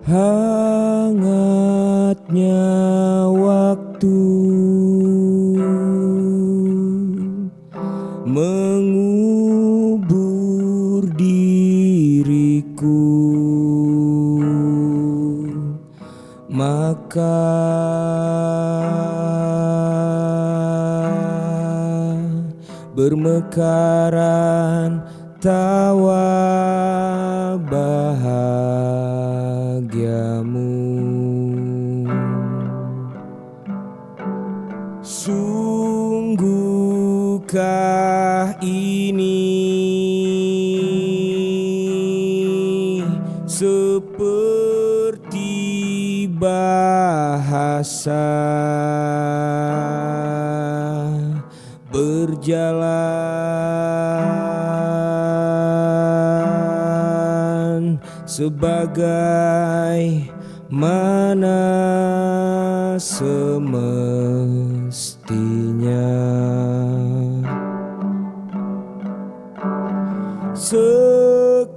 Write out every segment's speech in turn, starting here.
Hangatnya waktu mengubur diriku, maka bermekaran tawa bahagiamu. Sungguhkah ini seperti bahasa berjalan sebagai mana semestinya. Sekalipun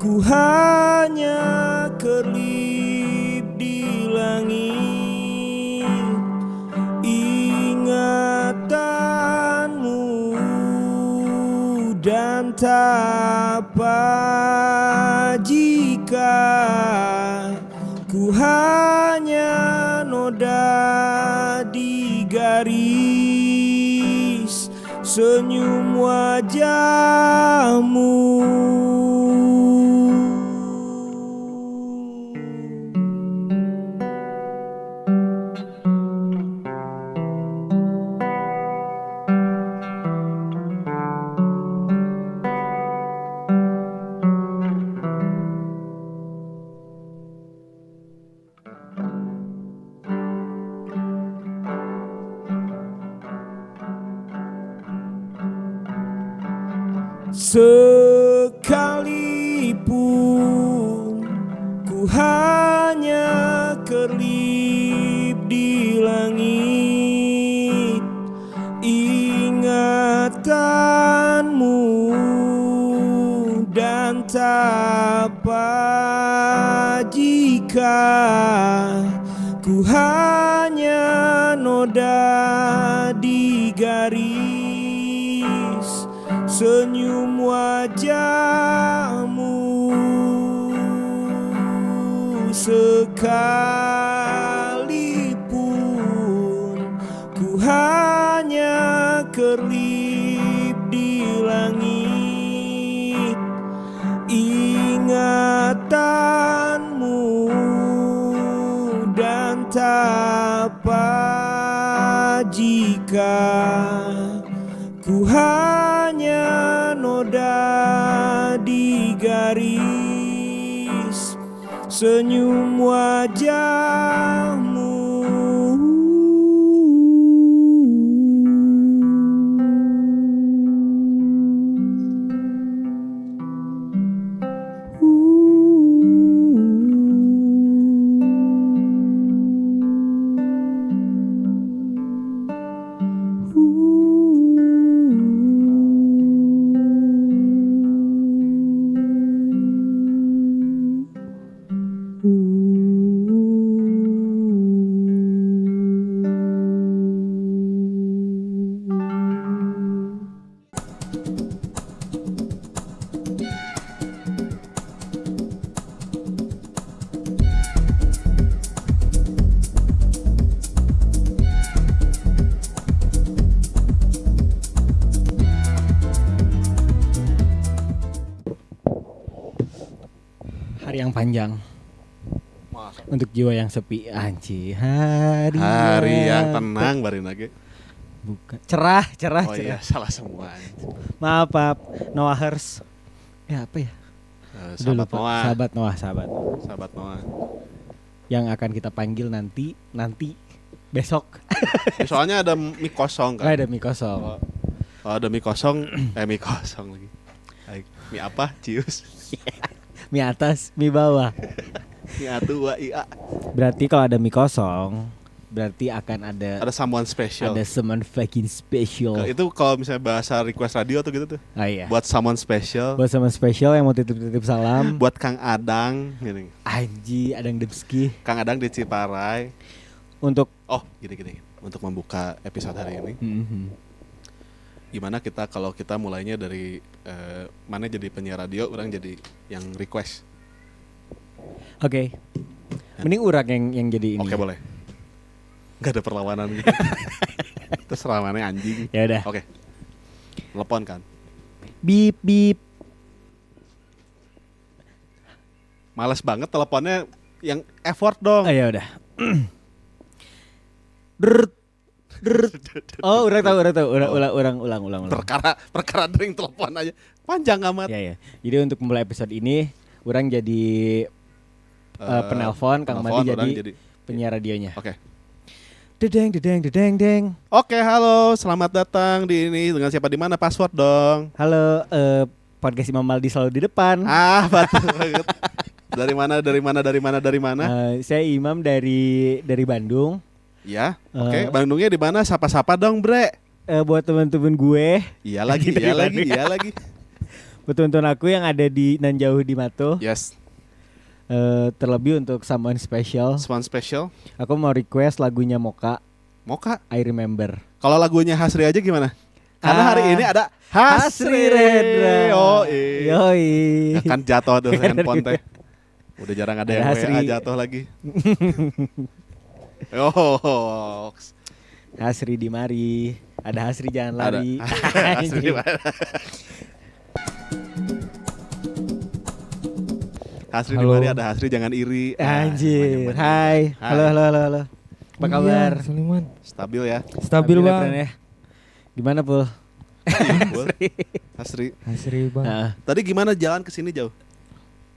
ku hanya kelip di langit, ingatanmu dan tapa jika ku hanya noda di garis senyum wajahmu. Sekalipun ku hanya kelip di langit, ingatanmu dan tapa jika ku hanya noda di garis senyum wajahmu. Sekalipun ku hanya kelip di langit, ingatanmu dan tapa jika ku hanya noda di garis senyum wajahmu. Hari yang panjang. Masa? Untuk jiwa yang sepi. Anci, hari yang tenang bari lagi. Bukan. Cerah. Oh iya, salah semua. Maaf. Noah Hers. Ya apa ya? Sahabat Noah. Sahabat Noah. Yang akan kita panggil nanti besok. Soalnya ada mie kosong kan. Ada mie kosong. Oh, ada mie kosong. Mie kosong lagi. Mie apa? Cius. Mie atas, mie bawah. Mie atu wa ia. Berarti kalau ada mie kosong, berarti akan ada someone special. ada someone fucking special. Itu kalau misalnya bahasa request radio tuh gitu tuh. Oh iya. Buat someone special. Buat someone special yang mau titip-titip salam. Buat Kang Adang gini. Anji, Adang Depski. Kang Adang di Ciparai. Untuk Gini. Untuk membuka episode hari ini. Gimana kalau kita mulainya dari mana jadi penyiar radio, orang jadi yang request. Oke. Mending urang yang jadi ini. Oke, boleh. Gak ada perlawanan gitu. Terus lawannya anjing. Ya udah. Oke. Telepon kan. Bip bip. Males banget teleponnya yang effort dong. Oh ya udah. Drrrt. Oh, ulang tahu. Ulang. Perkara dering telepon aja. Panjang amat. Ya. Jadi untuk memulai episode ini, orang jadi penelpon, Kang Mandi jadi penyiar radionya. Oke. Dedeng. Oke, halo. Selamat datang di ini. Dengan siapa di mana? Password dong. Halo, podcast Imam Maldi selalu di depan. Betul banget. Dari mana? Saya Imam dari Bandung. Ya. Oke, Bandungnya di mana? Sapa-sapa dong, Bre. Buat teman-teman gue. Iya lagi. Buat teman-teman aku yang ada di nan jauh di Mato. Yes. Terlebih untuk someone special. Aku mau request lagunya Moka, I Remember. Kalau lagunya Hasri aja gimana? Karena hari ini ada Hasri Redra. Yoi. Ya kan jatuh tuh handphone teh. Udah jarang ada yang Hasri. WA jatuh lagi. Oh. Hasri di mari. Ada Hasri jangan lari. Hasri di mana? Hasri di mari, ada Hasri jangan iri. Anjir. Hai. Halo. Apa kabar? Suliman. Stabil ya. Stabil ya, bang. Pren, ya. Gimana Pul? Hasri. Bang. Tadi gimana jalan ke sini jauh?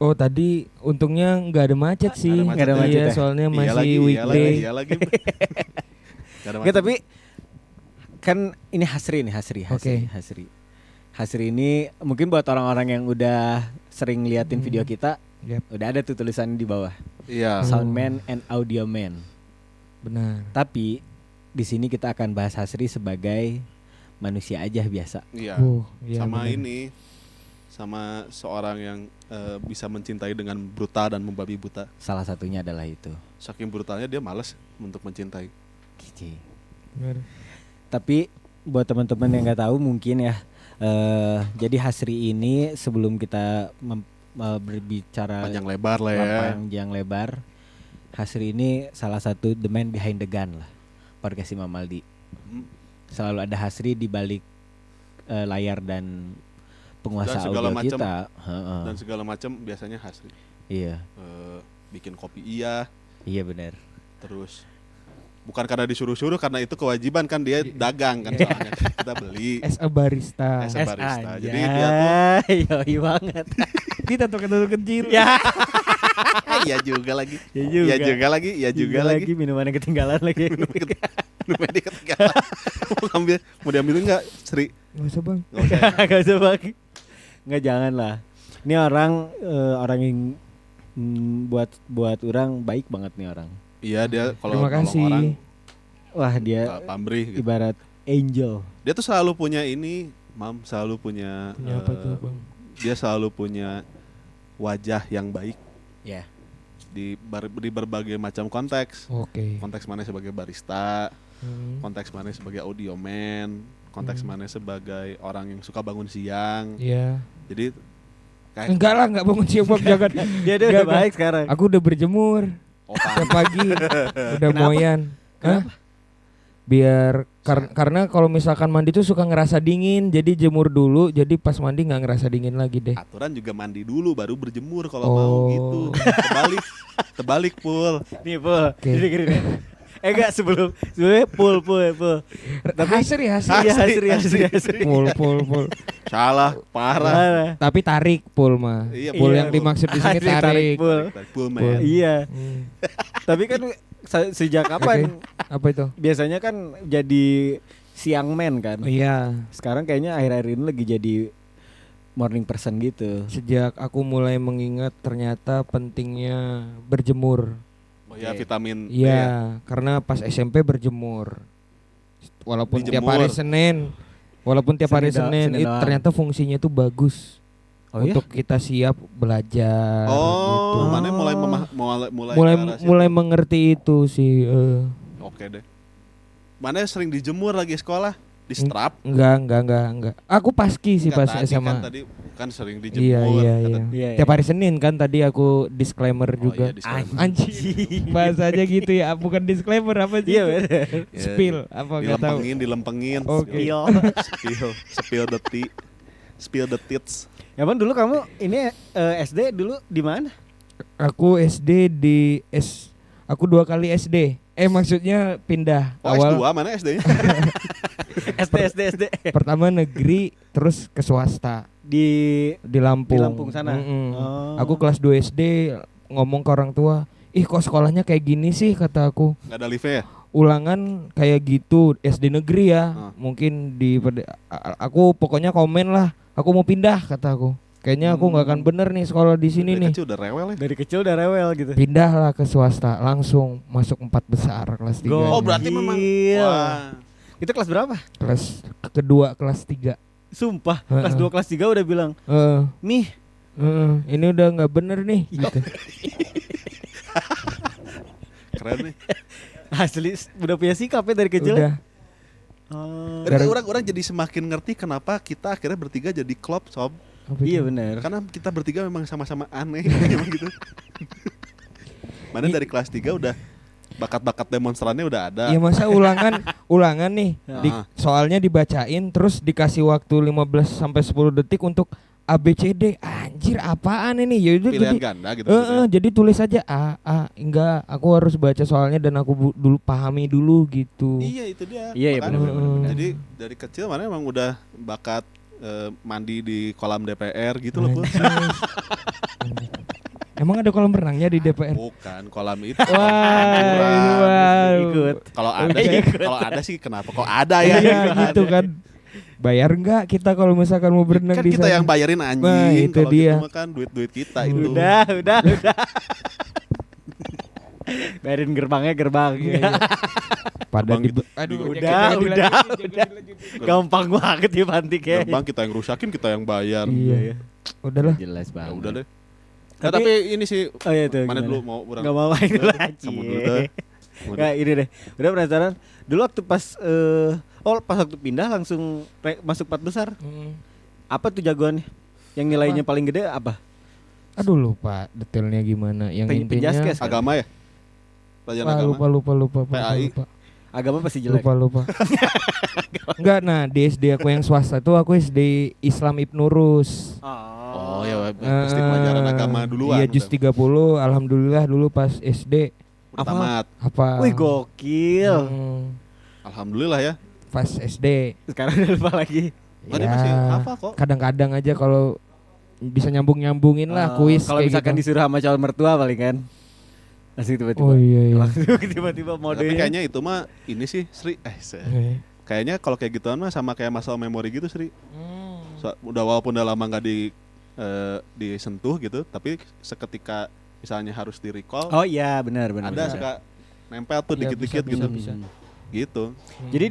Oh tadi untungnya nggak ada macet sih. Nggak ada macet Iya, ya? soalnya masih Iya weekday. lagi. Enggak, tapi kan ini Hasri. Oke. Hasri ini mungkin buat orang-orang yang udah sering liatin video kita, udah ada tuh tulisan di bawah. Iya. Soundman and Audio Man. Benar. Tapi di sini kita akan bahas Hasri sebagai manusia aja biasa. Iya. Iya, Sama benar. ini. Sama seorang yang bisa mencintai dengan brutal dan membabi buta. Salah satunya adalah itu. Saking brutalnya dia malas untuk mencintai. Cici. Benar. Tapi buat teman-teman yang nggak tahu mungkin ya, jadi Hasri ini sebelum kita berbicara Panjang lebar lah ya. panjang lebar, Hasri ini salah satu the man behind the gun lah, podcast Imam Maldi. Selalu ada Hasri di balik layar dan penguasa Dan segala audio macam, kita. Dan segala macam biasanya Hasri. Iya. Bikin kopi iya. Iya benar. Terus bukan karena disuruh-suruh, karena itu kewajiban kan, dia dagang kan soalnya. Kita beli As a barista. as a barista. Anjay. Jadi dia tuh yoi banget. Kita tuh kecil. Ya. iya juga lagi. Iya Iya juga lagi. Minumannya ketinggalan lagi. Minumnya ketinggalan. Mau diambilin enggak, Sri? Nggak usah bang. Oke. Gak usah bang. Nggak, jangan lah. Ini orang yang buat orang baik banget nih orang. Iya, dia kalau Terima nolong kasih. orang Wah dia pamrih gitu. ibarat angel. Dia tuh selalu punya ini, selalu punya Punya apa tuh bang? dia selalu punya wajah yang baik Ya. di berbagai macam konteks. Oke. Konteks mana sebagai barista, Hmm. konteks mana sebagai audio man, konteks mana sebagai orang yang suka bangun siang. Iya. Jadi kayak Enggak lah, enggak bangun siang bang, jangan. Dia udah Nggak, baik sekarang. Aku udah berjemur tiap pagi, udah Kenapa? moyan. Hah? Biar karena kalau misalkan mandi tuh suka ngerasa dingin, jadi jemur dulu, jadi pas mandi nggak ngerasa dingin lagi deh. aturan juga mandi dulu baru berjemur kalau Oh. mau gitu. Terbalik Pul. Nih Pul. Oke. Gini. Enggak sebelumnya Pul. Hasri. Pul. Salah, parah. Tapi tarik pul mah. Iya, Pul Iya, yang dimaksud di sini Hasri tarik. Pul. Pul man. Iya. Hmm. Tapi kan sejak kapan Apa itu? biasanya kan jadi siang man kan. Iya. Sekarang kayaknya akhir-akhir ini lagi jadi morning person gitu. Sejak aku mulai mengingat ternyata pentingnya berjemur. Oh ya, vitamin D ya. Iya, karena pas SMP berjemur. Walaupun tiap hari Senin, Senin doang. ternyata fungsinya tuh bagus. Oh iya? Untuk kita siap belajar gitu. Oh, mana mulai Mulai mengerti itu sih. Oke deh. Mana sering dijemur lagi sekolah? Di strap? Enggak. Aku paski sih pas Enggak, SMA. Tadi kan sering dijemur. Iya. Tiap hari Senin kan tadi aku disclaimer juga. Iya, disclaimer. Anjing. Bahasanya gitu ya, bukan disclaimer apa sih? Iya bener. Spill apa enggak tahu. Dilempengin. Oke. Spill the tea. Spill the tits. Ya Bang, dulu kamu ini SD dulu di mana? Aku SD aku 2 kali SD. Maksudnya pindah Oh, awal. S2 mana SD-nya? SD. Pertama negeri, terus ke swasta Di Lampung. Di Lampung sana. Oh. Aku kelas 2 SD ngomong ke orang tua, "Ih, kok sekolahnya kayak gini sih?" kata aku. Enggak ada live ya? Ulangan kayak gitu SD negeri ya. Mungkin aku pokoknya komen lah, aku mau pindah kata aku. Kayaknya aku nggak akan bener nih sekolah di sini nih. Kecil udah rewel ya. Dari kecil udah rewel gitu. Pindah lah ke swasta, langsung masuk 4 besar kelas 3. Oh, berarti memang wah. Itu kelas berapa? Kelas kedua kelas 3. Sumpah, kelas 2 kelas 3 udah bilang, "Mih, ini udah nggak bener nih." Gitu. Keren nih. Asli udah punya sikap ya dari kecil. Udah. Orang jadi semakin ngerti kenapa kita akhirnya bertiga jadi klop sob. Iya benar. Karena kita bertiga memang sama-sama aneh memang gitu. Mana dari kelas 3 udah bakat-bakat demonstrannya udah ada. Iya, masa ulangan nih. Soalnya dibacain terus dikasih waktu 15 sampai 10 detik untuk ABCD. Anjir, apaan ini? Ya udah pilihan jadi ganda gitu. jadi tulis aja enggak, aku harus baca soalnya dan aku dulu pahami dulu gitu. Iya, itu dia. Iya, Makanya benar. Jadi dari kecil mana memang udah bakat mandi di kolam DPR gitu loh, Bu. Emang ada kolam renangnya di DPR? Bukan kolam itu. Wah, Ikut. Kalau ada sih kenapa kok ada ya? Iya gitu kan. Bayar enggak kita kalau misalkan mau berenang Kan di kita sana? yang bayarin anjing. Nah, itu Kalau dia. gitu mah kan duit kita itu. Udah. Bayarin gerbangnya. Pada Gerbang di gitu. aduh, Udah. Gampang banget ya pantik ya. Gerbang kita yang rusakin, kita yang bayar. Iya. Udahlah. Jelas Ya banget. udah deh. Tapi ini sih iya tuh, mana gimana? dulu mau orang. Gak mau main dulu aja. Kamu dulu dah. Nggak, ini deh. Udah penasaran. Dulu waktu pas pas waktu pindah langsung masuk 4 besar. Apa tuh jagoannya? Yang nilainya paling gede apa? Aduh, lupa detailnya gimana. Yang intinya Penjaskes kan? Agama ya? Pelajaran agama. lupa. PAI. Agama pasti jelek. Lupa. Enggak, nah di SD aku yang swasta tuh aku SD Islam Ibnu Rus. Oh ya, pasti pelajaran agama duluan. Iya, juz 30. Alhamdulillah dulu pas SD Udah tamat. apa? Wih, gokil. Alhamdulillah ya. Pas SD. Sekarang udah lupa lagi. Tadi masih hafal kok. Kadang-kadang aja kalau bisa nyambungin lah kuis Kalau kayak misalkan gitu. disuruh sama calon mertua paling kan. Langsung tiba-tiba. Oh iya. Langsung tiba-tiba Tapi modenya. kayaknya itu mah ini sih Sri. Kayaknya kalau kayak gituan mah sama kayak masalah memori gitu Sri. Udah walaupun udah lama nggak disentuh gitu, tapi seketika misalnya harus di recall. Oh iya, benar. Ada suka nempel tuh Iya, dikit-dikit gitu. bisa. Gitu. Jadi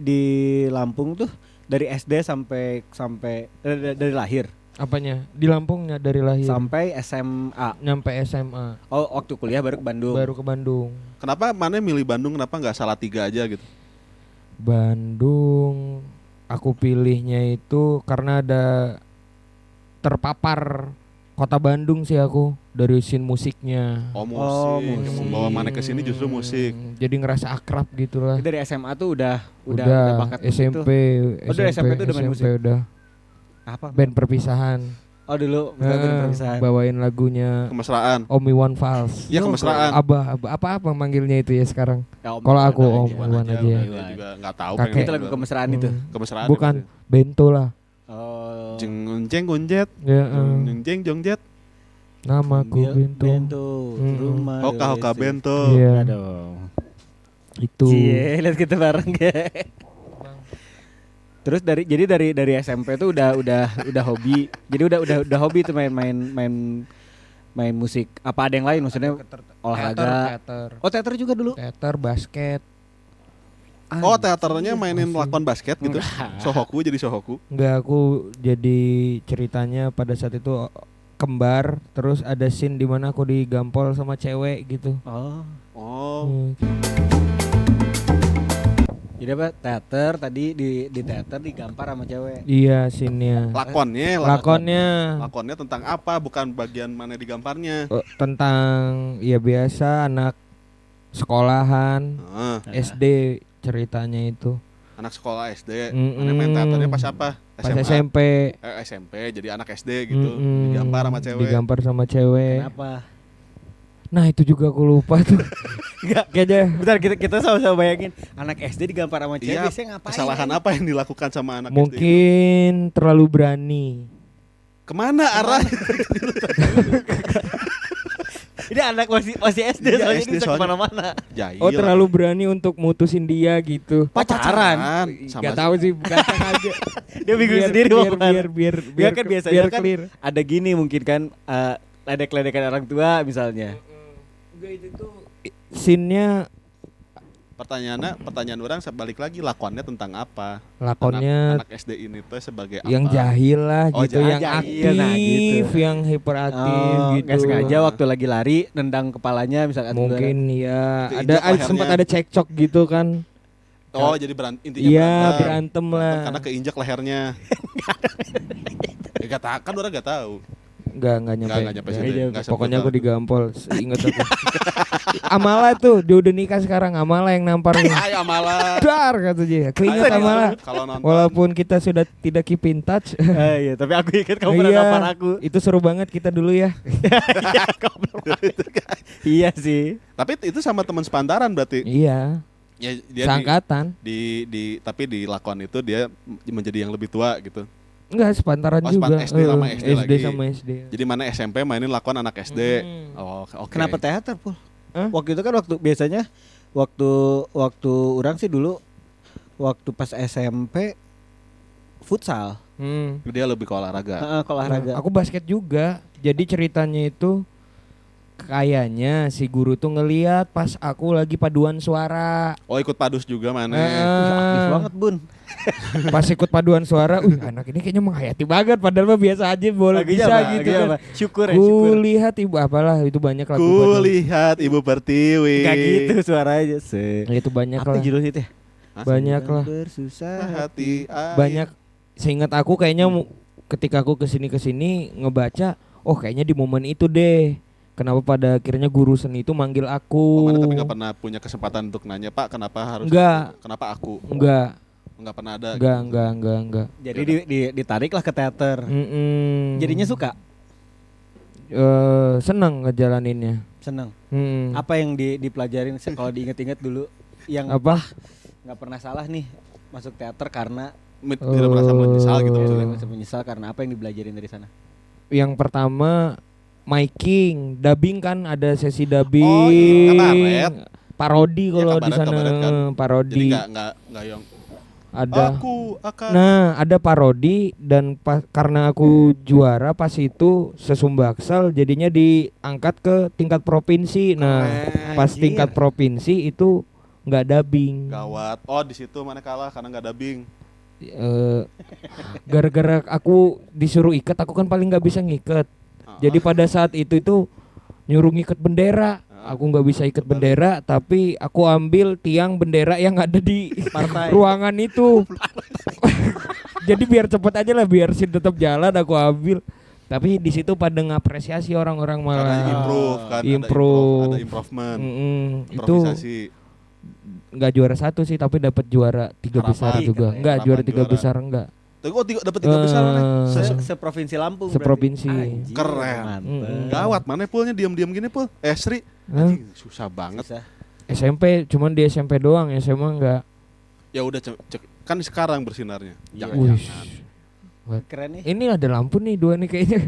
di Lampung tuh dari SD sampai dari lahir Apanya? Di Lampungnya dari lahir sampai SMA. nyampe SMA Oh, waktu kuliah baru ke Bandung. baru ke Bandung. Kenapa mana milih Bandung? Kenapa nggak Salatiga aja gitu? Bandung aku pilihnya itu karena ada terpapar kota Bandung sih aku dari scene musiknya. Oh musik. musik. Yang membawa mana ke sini justru musik. Jadi ngerasa akrab gitu lah. Jadi dari SMA tuh udah bakat SMP, musik tuh. Oh, dari SMP tuh udah main musik? udah. Apa? Band perpisahan. Oh, dulu band perpisahan. Bawain lagunya Kemesraan. Om Iwan Fals. Iya, kemesraan. Abah apa manggilnya itu ya sekarang? Ya, Om Kalau Iwan aku aja. Om Iwan aja ya. Dia juga nggak tahu. Kakek. pengen Itu lagu denger. kemesraan itu. Kemesraan. Bukan ya, pasti. Bento lah. Oh. Jeng gonjet. Ya, Jeng jongjet. namaku Bento. Rumah. Hoka bento. Iya, Aduh. itu. Cie, lihat kita bareng ya. Terus dari SMP tuh udah hobi. Jadi udah hobi tuh main Main musik. Apa ada yang lain maksudnya? Olahraga. Teater. Oh, teater juga dulu. Teater, basket. Oh, teaternya mainin lakon basket gitu. Sohoku jadi Sohoku. Enggak, aku jadi ceritanya pada saat itu kembar, terus ada scene di mana aku digampol sama cewek gitu. Oh. Jadi apa? Teater tadi di teater digampar sama cewek. Iya, scene-nya. Lakonnya tentang apa? Bukan bagian mana digamparnya. Tentang ya biasa anak sekolahan, SD ceritanya itu. Anak sekolah SD. Mana main teaternya pas apa? Pas SMA. SMP. SMP jadi anak SD gitu. Digampar sama cewek. Digampar sama cewek. Kenapa? Nah, itu juga aku lupa tuh. Enggak, kayaknya. Bentar, kita sama-sama bayangin anak SD digampar sama cewek, Iya, biasanya ngapain? kesalahan apa yang dilakukan sama anak SD? Mungkin terlalu berani. Kemana arah? Ini anak masih SD, Iya, soalnya SD ini bisa soalnya. kemana-mana. Jahil. Oh, terlalu berani untuk mutusin dia gitu. Pacaran. Gak tahu sih, bukan aja. Dia bingung sendiri mau kemana. biar kan biasanya biar kan clear. ada gini mungkin kan ledek-ledekan orang tua misalnya. Enggak, itu tuh scene-nya, Pertanyaan orang balik lagi, lakonnya tentang apa? lakonnya anak SD ini tuh sebagai apa? yang jahil lah Oh, gitu, yang jahil, aktif, nah gitu. yang hiperaktif gitu. Nggak sengaja waktu lagi lari nendang kepalanya misalkan. Mungkin ya Keinjak ada lehernya. sempat ada cekcok gitu kan. Oh, jadi intinya Iya, berantem lah. Karena keinjak lehernya. Gak tahu, kan orang gak tahu. Enggak nyampe. Nggak situ. Nggak Pokoknya sebut aku digampol, inget aku. Amala tuh, dia udah nikah sekarang, Amala yang nampar. Ay, Amala. Dar kata dia. Keinget Amala. Kalau nonton. Walaupun kita sudah tidak keep in touch. Iya, tapi aku ingat kamu pernah nampar aku. Itu seru banget kita dulu ya. Iya sih. Tapi itu sama teman sepantaran berarti. Iya. Ya, dia Seangkatan. tapi di lakon itu dia menjadi yang lebih tua gitu. Enggak, sepantaran Oh, juga. SD sama SD lagi. sama SD. Jadi mana SMP mainin lakon anak SD. Oh, oke. Kenapa teater, Pul? Hah? Waktu itu kan biasanya waktu orang sih dulu waktu pas SMP futsal. Dia lebih ke olahraga. Ke olahraga. Aku basket juga. Jadi ceritanya itu kayaknya si guru tuh ngeliat pas aku lagi paduan suara. Oh, ikut padus juga mana? Aktif banget, Bun. Pas ikut paduan suara, anak ini kayaknya menghayati banget, padahal mah biasa aja boleh bisa gitu kan. Syukur. Lihat ibu apalah, itu banyak lagu. Kulihat Ibu Pertiwi. Gak gitu suaranya. Itu banyak Apa lah. judulnya itu ya? Banyak lah. Bersusah Hati. Banyak. Seingat aku kayaknya ketika aku kesini ngebaca, oh kayaknya di momen itu deh. Kenapa pada akhirnya guru seni itu manggil aku? Mana tapi gak pernah punya kesempatan untuk nanya, Pak, kenapa harus? Enggak. Kenapa aku? Enggak. Enggak pernah ada. Enggak. Jadi ditarik lah ke teater. Jadinya suka? Senang ngejalaninnya. Senang. Apa? Apa yang dipelajarin kalau diinget-inget dulu yang nggak pernah salah nih masuk teater karena Tidak merasa menyesal gitu tidak maksudnya. merasa menyesal karena apa yang dipelajarin dari sana? Yang pertama miking, dubbing kan ada sesi dubbing. Oh, iya, kabaret. Parodi kalau di sana Kabaret kan. parodi. Jadi enggak yang Ada. aku akan. Nah, ada parodi dan karena aku juara pas itu sesumbaksel jadinya diangkat ke tingkat provinsi. Nah, pas tingkat provinsi itu nggak dubbing. Gawat. Oh, di situ mana kalah karena enggak dubbing. Gara-gara aku disuruh ikat, aku kan paling nggak bisa ngikat. Jadi pada saat itu nyuruh ngikat bendera. Aku nggak bisa ikat bendera, tapi aku ambil tiang bendera yang ada di ruangan itu. Jadi biar cepet aja lah, biar scene tetap jalan aku ambil. Tapi di situ pada ngapresiasi orang-orang malah. Karena improve kan, ada improvement. Itu nggak juara 1 sih, tapi dapat juara 3 besar juga. Enggak, juara 3 besar enggak. Dapat 3 besar mana? Seprovinsi Lampung. Seprovinsi. Anjir, Keren. mantep. Gawat, mana Pulnya diam-diam gini Pul? Sri. Anjing, susah banget. SMP cuman di SMP doang, SMA enggak. Ya udah cek kan sekarang bersinarnya. Iya. Jangan. Keren nih. Ini ada lampu nih 2 nih kayaknya.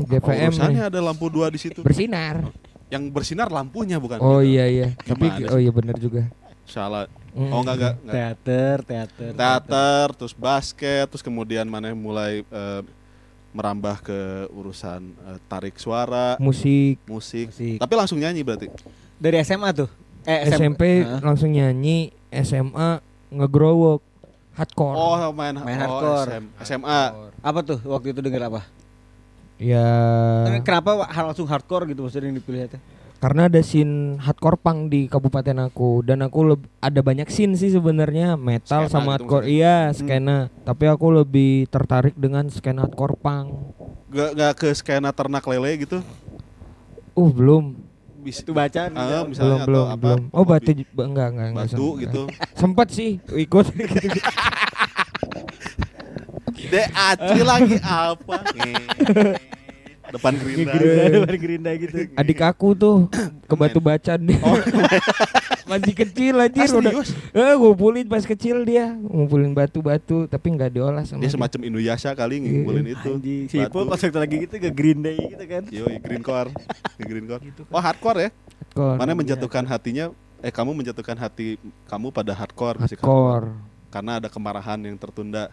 GPM Urusannya nih. ada lampu 2 di situ. Bersinar. Yang bersinar lampunya bukan. Oh gitu. iya. Tapi Gimana iya benar juga. Salah. Oh enggak. Teater. Teater, terus basket, terus kemudian mana mulai merambah ke urusan tarik suara, musik musik. Musik. Tapi langsung nyanyi berarti. Dari SMA tuh. SMP Heeh. langsung nyanyi, SMA ngegrowok hardcore. Oh, main hardcore. SMA. Apa tuh waktu itu denger apa? Ya Kenapa langsung hardcore gitu maksudnya yang dipilih itu? karena ada scene hardcore punk di kabupaten aku dan aku ada banyak scene sih sebenarnya metal Skena sama gitu hardcore. maksudnya? Iya, skena. Tapi aku lebih tertarik dengan skena hardcore punk. Gak ke skena ternak lele gitu. Belum. Bisa Itu bacaan. misalnya belum atau apa? belum. Oh, hobi batu enggak batu sempet. gitu. Sempet sih ikut gitu. Dek Acri lagi apa? Depan Gerinda. Depan Gerinda gitu. Adik aku tuh ke batu bacan dia. Oh, Masih kecil aja udah. serius? Ngumpulin pas kecil dia, ngumpulin batu-batu tapi nggak diolah sama Dia semacam Inuyasha kali ngumpulin itu. Anjing, si Batu. Ipul pas waktu lagi gitu ke Gerinda gitu kan. Yoi, green core. Green core. Oh, hardcore ya? Hardcore. Mana menjatuhkan hatinya kamu menjatuhkan hati kamu pada hardcore musik Hardcore. karena ada kemarahan yang tertunda.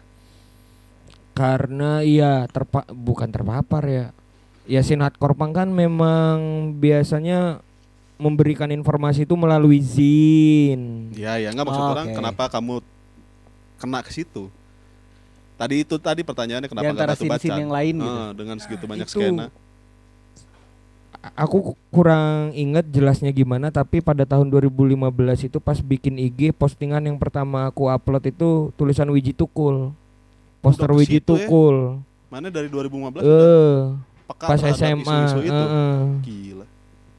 Karena iya bukan terpapar ya. Ya scene hardcore punk kan memang biasanya memberikan informasi itu melalui zin. Ya, enggak maksud Oh, orang oke. kenapa kamu kena ke situ. Tadi pertanyaannya kenapa Di antara enggak batu bacan? scene-scene yang lain gitu. Dengan segitu banyak itu. skena. Aku kurang inget jelasnya gimana tapi pada tahun 2015 itu pas bikin IG postingan yang pertama aku upload itu tulisan Wiji Tukul. Poster Udah ke Wiji situ ya? Tukul. Mana dari 2015 udah peka Pas terhadap SMA. isu-isu itu. Gila.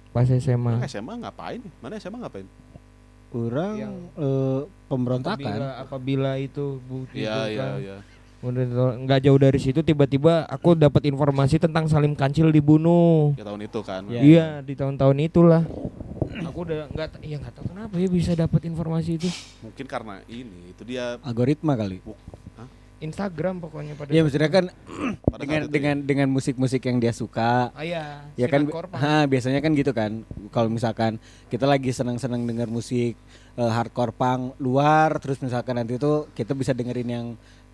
Pas SMA. SMA ngapain? Mana SMA ngapain? Kurang Yang pemberontakan. Apabila itu Iya. udah nggak jauh dari situ tiba-tiba aku dapat informasi tentang Salim Kancil dibunuh. Ya tahun itu kan. Ya. Iya di tahun-tahun itulah. Aku udah nggak tahu kenapa ya bisa dapat informasi itu. Mungkin karena itu dia Algoritma kali. Instagram pokoknya pada. Iya maksudnya kan pada saat itu dengan musik-musik yang dia suka. iya. Ya kan biasanya kan gitu kan. Kalau misalkan kita lagi senang-senang denger musik hardcore punk luar terus misalkan nanti itu kita bisa dengerin yang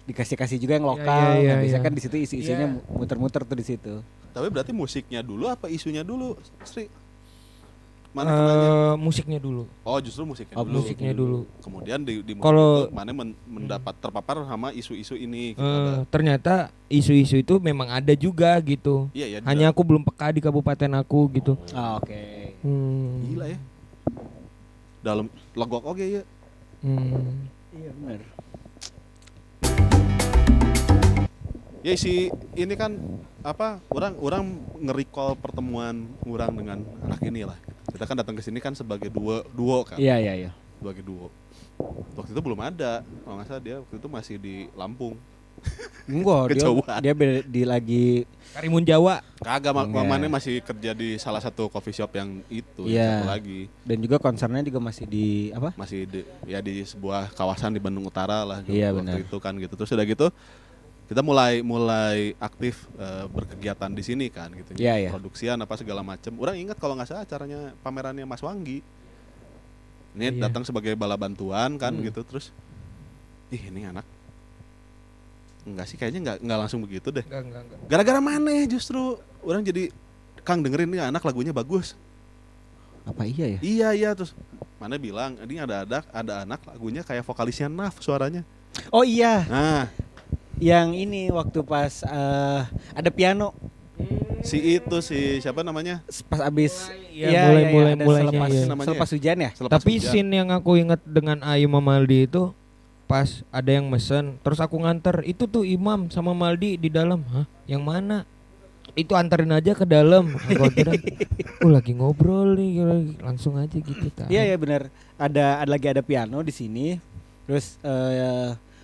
dikasih juga yang lokal. Iya, Nah, biasanya iya. kan di situ isunya Iya. muter-muter tuh di situ. Tapi berarti musiknya dulu apa isunya dulu, Sri? Mana kenanya? Musiknya dulu. Oh, justru musiknya Oh, dulu. Musiknya dulu. Kemudian di musik Kalau- itu mana mendapat terpapar sama isu-isu ini gitu Ternyata isu-isu itu memang ada juga gitu. Iya, Hanya aku belum peka di kabupaten aku gitu. Ah, oke. gila ya. Dalam logok oke ya. Iya benar. Ya ini kan apa orang nge-recall pertemuan orang dengan anak ini lah. Kita kan datang ke sini kan sebagai duo kan. Iya. Sebagai duo. Waktu itu belum ada. Kalau nggak salah dia waktu itu masih di Lampung. Enggak, Kejauhan. dia di lagi Karimun Jawa. Kagak Enggak. mamanya masih kerja di salah satu coffee shop yang itu Iya. satu lagi. dan juga konsernya juga masih di apa? Masih di sebuah kawasan di Bandung Utara lah Iya, waktu benar. itu kan gitu. Terus udah gitu kita mulai aktif berkegiatan di sini kan gitu. Iya, iya. Produksian apa segala macam. Orang ingat kalau nggak salah acaranya pamerannya Mas Wanggi. Ini Iya. datang sebagai bala bantuan kan gitu terus ini anak enggak sih kayaknya enggak langsung begitu deh. Enggak. Gara-gara mana justru orang jadi Kang dengerin nih anak lagunya bagus. Apa iya ya? Iya terus mana bilang ini ada anak lagunya kayak vokalisnya Naf suaranya. Oh iya, Nah, yang ini waktu pas ada piano si siapa namanya? pas abis Iya, ada mulainya, selepas, iya. selepas hujan ya. Selepas Tapi hujan. scene yang aku ingat dengan Ayu sama Maldi itu pas ada yang mesen, terus aku nganter, itu tuh Imam sama Maldi di dalam. Hah? Yang mana? Itu anterin aja ke dalam. Aku kira, lagi ngobrol nih, langsung aja gitu. tahu. Iya benar. Ada lagi ada piano di sini. Terus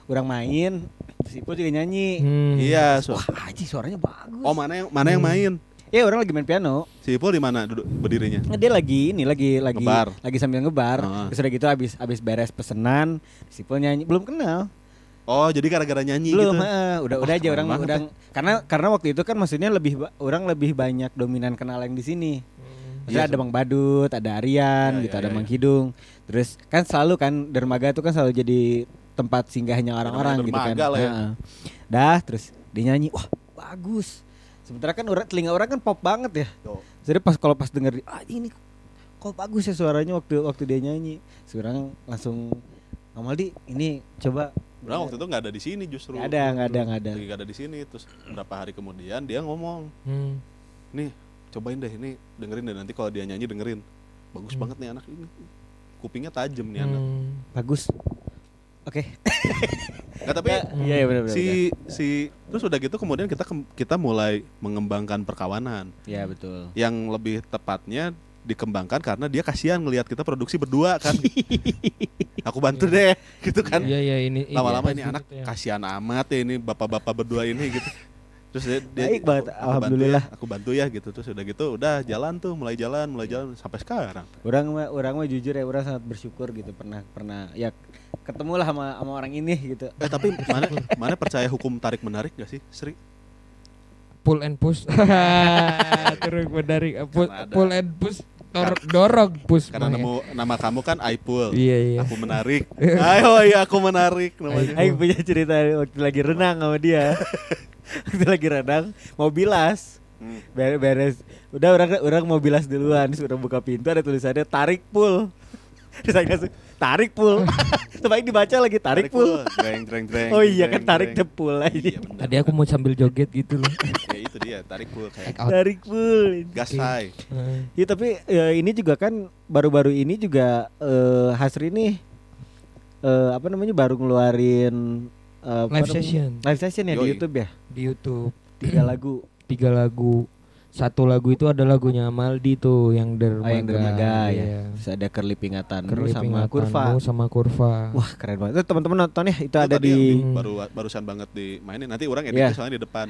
orang main, si Ipul juga nyanyi. Iya, Wah, Aji suaranya bagus. Oh, mana yang main? Iya, orang lagi main piano. Si Ipul di mana duduk berdirinya? Nah, dia lagi Ngebar. lagi sambil ngebar. Heeh. Terus udah gitu habis beres pesenan, si Ipul nyanyi. Belum kenal. Oh, jadi gara-gara nyanyi Belum, gitu. udah aja keren orang banget karena waktu itu kan maksudnya orang lebih banyak dominan kenal yang di sini. Maksudnya Iya, ada Bang Badut, ada Aryan Iya, gitu, iya, ada iya. Mang Kidung. Terus kan selalu kan dermaga itu kan selalu jadi tempat singgahnya orang-orang gitu kan. dermaga lah ya. Heeh. Dah terus dia nyanyi, wah bagus. Sementara kan telinga orang kan pop banget ya. Yo. Jadi pas denger ini kok bagus ya suaranya waktu dia nyanyi. Sekarang langsung Amaldi ini coba. Orang waktu itu nggak ada di sini justru. Nggak ada. Lagi nggak ada di sini. Terus beberapa hari kemudian dia ngomong, nih cobain deh ini, dengerin deh nanti kalau dia nyanyi dengerin. Bagus banget nih anak ini. Kupingnya tajam nih anak. Bagus. Oke. Nggak, tapi Iya benar. si terus udah gitu kemudian kita mulai mengembangkan perkawanan. Iya betul. Yang lebih tepatnya dikembangkan karena dia kasihan ngelihat kita produksi berdua kan. Aku bantu deh gitu kan. Iya ini. Lama-lama iya, ini anak ya. kasihan amat ya ini bapak-bapak berdua ini gitu. Terus dia Baik banget, alhamdulillah. Aku bantu ya gitu. Terus udah gitu udah jalan tuh, mulai jalan sampai sekarang. Orang mah jujur ya, orang sangat bersyukur gitu pernah ya ketemulah sama orang ini gitu. Tapi mana percaya hukum tarik menarik gak sih, Sri? Pull and push. Terus menarik. Karena ada- Pull and push. Dorong push. Karena Maya. nama kamu kan Aipul. Iya. Aku menarik. Ayo iya aku menarik namanya. Aing punya cerita waktu lagi renang sama dia. Waktu lagi renang mau bilas. Beres. Udah orang mau bilas duluan, sudah buka pintu ada tulisannya tarik pul. Terus saya langsung tarik pul. Sebaik dibaca lagi tarik pul. Dreng. Oh iya kan tarik depul aja. Iya benar. Tadi aku mau sambil joget gitu loh. Ya itu dia tarik pul kayak Out. Tarik pul. gas high. Ya tapi ini juga kan baru-baru ini juga Hasri nih baru ngeluarin Live session. Live session ya di Yoi. YouTube ya. Di YouTube 3 lagu. 3 lagu. Satu lagu itu ada lagunya Amaldi tuh yang dermaga. Yang dermaga ya. Iya. Terus ada kerlipingatanmu Kerlip sama ingatanmu kurva. sama kurva. Wah keren banget. Itu teman-teman nonton ya. Itu Itu ada tadi di yang barusan banget dimainin. Nanti orang editnya Iya. soalnya di depan.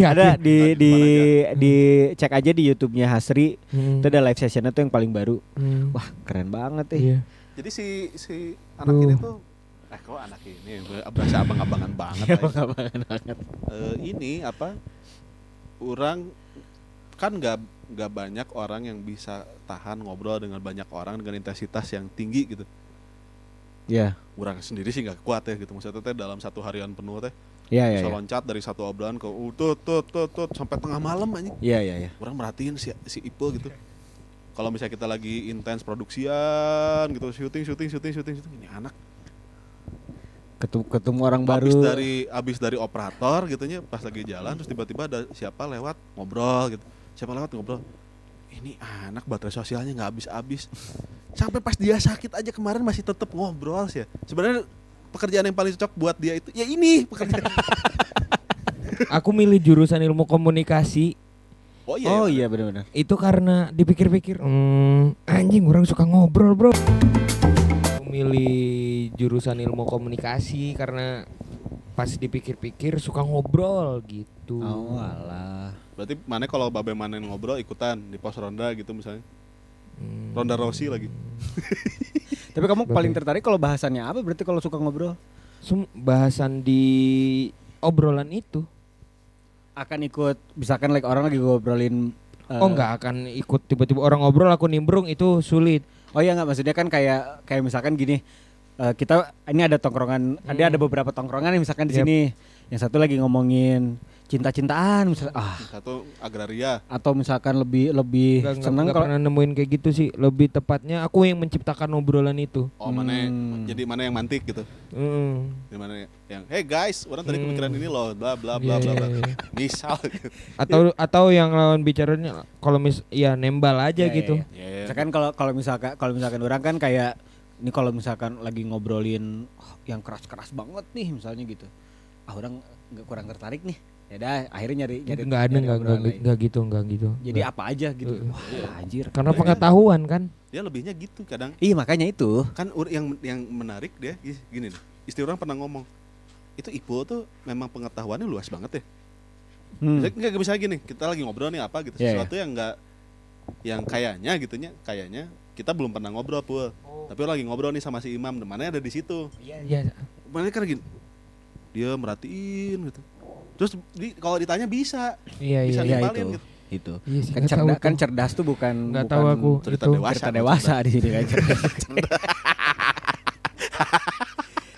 ada di Di di cek aja di YouTube-nya Hasri. Hmm. Itu ada live sessionnya tuh yang paling baru. Hmm. Wah keren banget ya. Iya. Jadi si anak ini tuh kok anak ini berasa abang-abangan banget. banget. Ini apa? Orang kan nggak banyak orang yang bisa tahan ngobrol dengan banyak orang dengan intensitas yang tinggi gitu. Iya. Orang sendiri sih nggak kuat ya gitu. Maksudnya teh dalam satu harian penuh teh Iya bisa loncat dari satu obrolan ke tut sampai tengah malam anjing. Iya. Orang merhatiin si Ipul gitu. Kalau misalnya kita lagi intens produksian gitu, syuting, ini anak Ketemu orang baru. abis dari operator gitunya pas lagi jalan terus tiba-tiba ada siapa lewat ngobrol gitu. Ini anak baterai sosialnya nggak habis-habis. Sampai pas dia sakit aja kemarin masih tetap ngobrol sih ya. Sebenarnya pekerjaan yang paling cocok buat dia itu ya ini pekerjaan. Aku milih jurusan ilmu komunikasi Oh iya. Oh iya benar-benar. itu karena dipikir-pikir, anjing orang suka ngobrol bro. Aku milih jurusan ilmu komunikasi karena pas dipikir-pikir suka ngobrol gitu. Oh alah. Berarti mana kalau babe mana ngobrol ikutan di pos ronda gitu misalnya. Ronda Rossi lagi. Tapi kamu paling tertarik kalau bahasannya apa berarti kalau suka ngobrol? Bahasan di obrolan itu. Akan ikut misalkan orang lagi ngobrolin Enggak akan ikut tiba-tiba orang ngobrol aku nimbrung, itu sulit. Oh iya enggak, maksudnya kan kayak misalkan gini, kita ini ada tongkrongan, ada beberapa tongkrongan misalkan di Yep. sini. Yang satu lagi ngomongin cinta-cintaan misalnya, Satu agraria. atau misalkan lebih seneng Nggak kalau pernah nemuin kayak gitu sih. Lebih tepatnya aku yang menciptakan obrolan itu. Oh mana jadi mana yang mantik gitu. Di mana yang hey guys, orang tadi kepikiran ini loh, bla bla bla bla bla. Iya. Misal gitu. Atau yang lawan bicaranya kalau ya nembal aja Ya, gitu. Ya, misalkan kalau misalkan orang kan kayak ini kalau misalkan lagi ngobrolin yang keras-keras banget nih misalnya gitu. Orang kurang tertarik nih. Ya dah, akhirnya nyari Enggak gitu. Jadi Nggak. apa aja gitu. Wah, anjir. Karena pengetahuan kan. dia lebihnya gitu kadang. Iya, makanya itu. Kan yang menarik dia gini nih. Istri orang pernah ngomong, itu Ipul tuh memang pengetahuannya luas banget ya. Nggak bisa gini, kita lagi ngobrol nih apa gitu, Yeah, sesuatu yang nggak, yang kayaknya kita belum pernah ngobrol Pul. Tapi orang lagi ngobrol nih sama si Imam, mana ada di situ. Iya. Mana kan gini, dia merhatiin gitu. Terus kalau ditanya bisa Iya. nimpalin gitu. Itu. Iya sih, Kan, nggak tahu kan tuh. cerdas tuh bukan Nggak tahu aku cerita itu. dewasa. cerita dewasa di sini kan.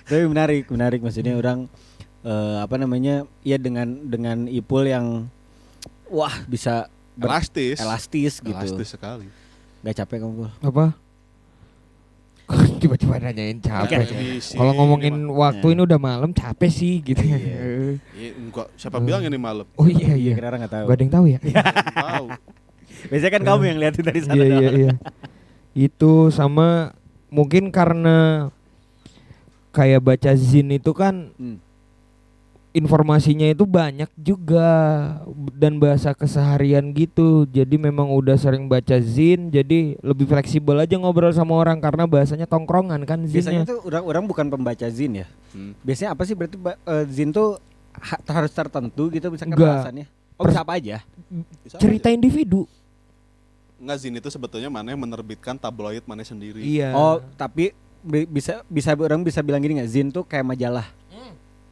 Tapi menarik maksudnya orang apa namanya? Ya dengan Ipul yang wah bisa elastis gitu. Elastis sekali. Gak capek kamu Pul? Apa? Tiba-tiba nanyain capek. Misi Kalau ngomongin ini waktu ini udah malam capek sih gitu. enggak, siapa bilang ini malam? Oh iya iya. Kira orang nggak tahu. Gak ada yang tahu ya. Tahu. Biasanya kan kamu yang liatin dari sana. Iya. Itu sama mungkin karena kayak baca zin itu kan informasinya itu banyak juga dan bahasa keseharian gitu. Jadi memang udah sering baca zin, jadi lebih fleksibel aja ngobrol sama orang karena bahasanya tongkrongan kan Biasanya zinnya. tuh orang bukan pembaca zin ya. Biasanya apa sih berarti zin tuh harus tertentu gitu misalkan Enggak. bahasannya. Oh bisa apa aja? Bisa Cerita aja. individu. Nggak, zin itu sebetulnya mana yang menerbitkan tabloid mana sendiri. Iya. Oh tapi bisa orang bisa bilang gini nggak? Zin tuh kayak majalah.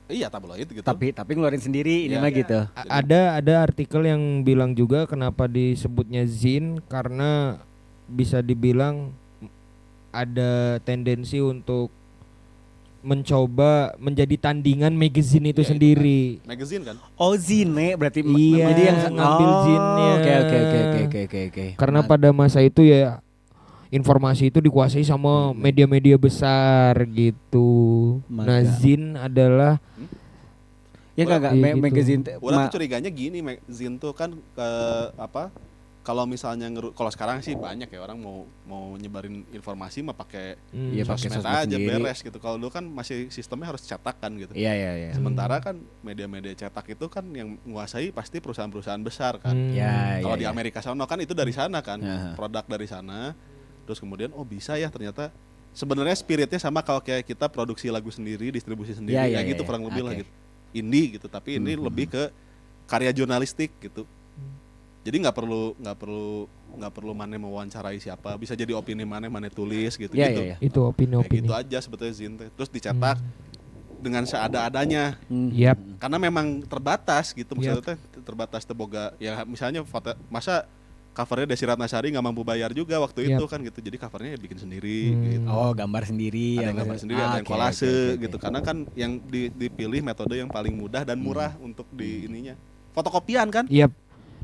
Iya, tabloid gitu. Tapi ngeluarin sendiri ini Iya. mah gitu. Ada artikel yang bilang juga kenapa disebutnya zin karena bisa dibilang ada tendensi untuk mencoba menjadi tandingan magazine itu Iya, sendiri. magazine kan. Oh zine berarti Iya, jadi yang ngambil zinnya. Oke. Karena pada masa itu ya informasi itu dikuasai sama media-media besar gitu. Nah, Maka. zin adalah ya enggak Iya, gitu. magazine Orang tuh curiganya gini, magazine tuh kan kalau misalnya kalau sekarang sih banyak ya orang mau nyebarin informasi mah pakai Iya, pakai sosmed sosmed aja sendiri. beres gitu. Kalau dulu kan masih sistemnya harus cetak kan gitu. Iya. Sementara kan media-media cetak itu kan yang menguasai pasti perusahaan-perusahaan besar kan. Ya, Kalau ya. di Amerika sana kan itu dari sana kan, Aha. produk dari sana. Terus kemudian bisa ya ternyata sebenarnya spiritnya sama kalau kayak kita produksi lagu sendiri, distribusi sendiri, Ya, gitu ya. kurang lebih lah Oke. gitu. Indie gitu, tapi ini lebih ke karya jurnalistik gitu. Jadi nggak perlu mana mewawancarai siapa, bisa jadi opini mana tulis gitu Iya, gitu. iya. itu Kayak opini-opini. gitu aja sebetulnya zin teh. Terus dicetak dengan seada-adanya. Yap. Karena memang terbatas gitu Yap. maksudnya teh, terbatas teboga ya misalnya foto masa covernya Desi Ratnasari nggak mampu bayar juga waktu Yap. itu kan gitu, jadi covernya ya bikin sendiri gitu. Oh, gambar sendiri. Ada yang gambar sendiri, ada yang kolase oke. gitu, karena kan yang dipilih metode yang paling mudah dan murah untuk di ininya fotokopian kan. Yap.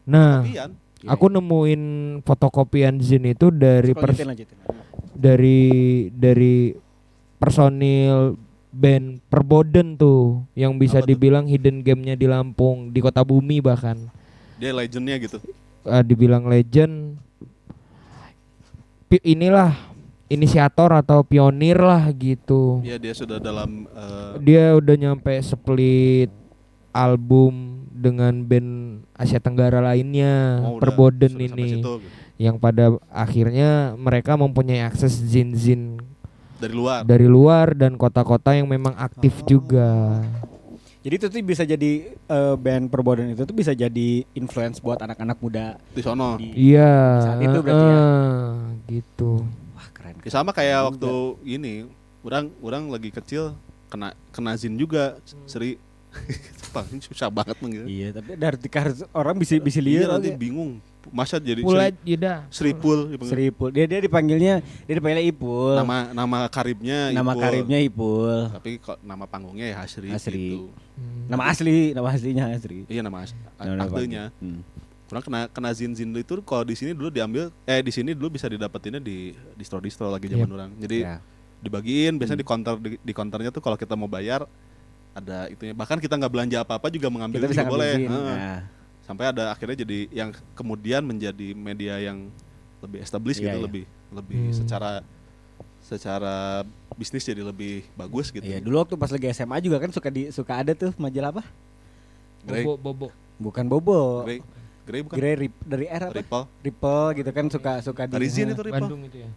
Nah, Fotokopian. aku nemuin fotokopian zin itu dari Lanjutin. dari personil band Perboden tuh yang bisa Apa tuh? dibilang hidden game-nya di Lampung, di Kota Bumi bahkan. Dia legendnya gitu. Dibilang legend. Inilah inisiator atau pionir lah gitu. Ya dia sudah dalam Dia udah nyampe split album dengan band Asia Tenggara lainnya, udah Perboden sudah sampai ini. situ, gitu. Yang pada akhirnya mereka mempunyai akses zin-zin Dari luar. dari luar dan kota-kota yang memang aktif juga. Jadi itu tuh bisa jadi band Perboden itu tuh bisa jadi influence buat anak-anak muda Di sono. Iya. saat itu berarti ya? Gitu. Wah, keren. Ya sama kayak waktu ini, orang lagi kecil kena zin juga, Sri. Paling susah banget manggil. Iya, tapi dari harus orang bisa Iya, lihat nanti bingung. Masa jadi Mulai Yuda. Sripul dipanggil. Seripul. Dia dipanggilnya Ipul. Nama karibnya Nama Ipul. karibnya Ipul. Tapi kok nama panggungnya ya Hasri, Hasri. gitu. Nama aslinya Hasri. Iya nama Nama aktenya. panggil. Orang kena zin itu kalau di sini dulu diambil di sini dulu bisa didapetinnya di distro lagi zaman Yep. orang. Jadi Ya. dibagiin biasanya di counternya tuh kalau kita mau bayar ada itunya. Bahkan kita nggak belanja apa-apa juga mengambil Kita bisa juga boleh. ngambil zin. Heeh. Nah. Sampai ada akhirnya jadi yang kemudian menjadi media yang lebih established Iya, gitu, iya. lebih secara bisnis jadi lebih bagus gitu. Iya, dulu waktu pas lagi SMA juga kan suka ada tuh majalah apa? Grey, Bobo. Bukan Bobo. Grey bukan? Dari era apa? Ripple. Ripple gitu kan suka di Parizin itu Ripple. Bandung itu ya.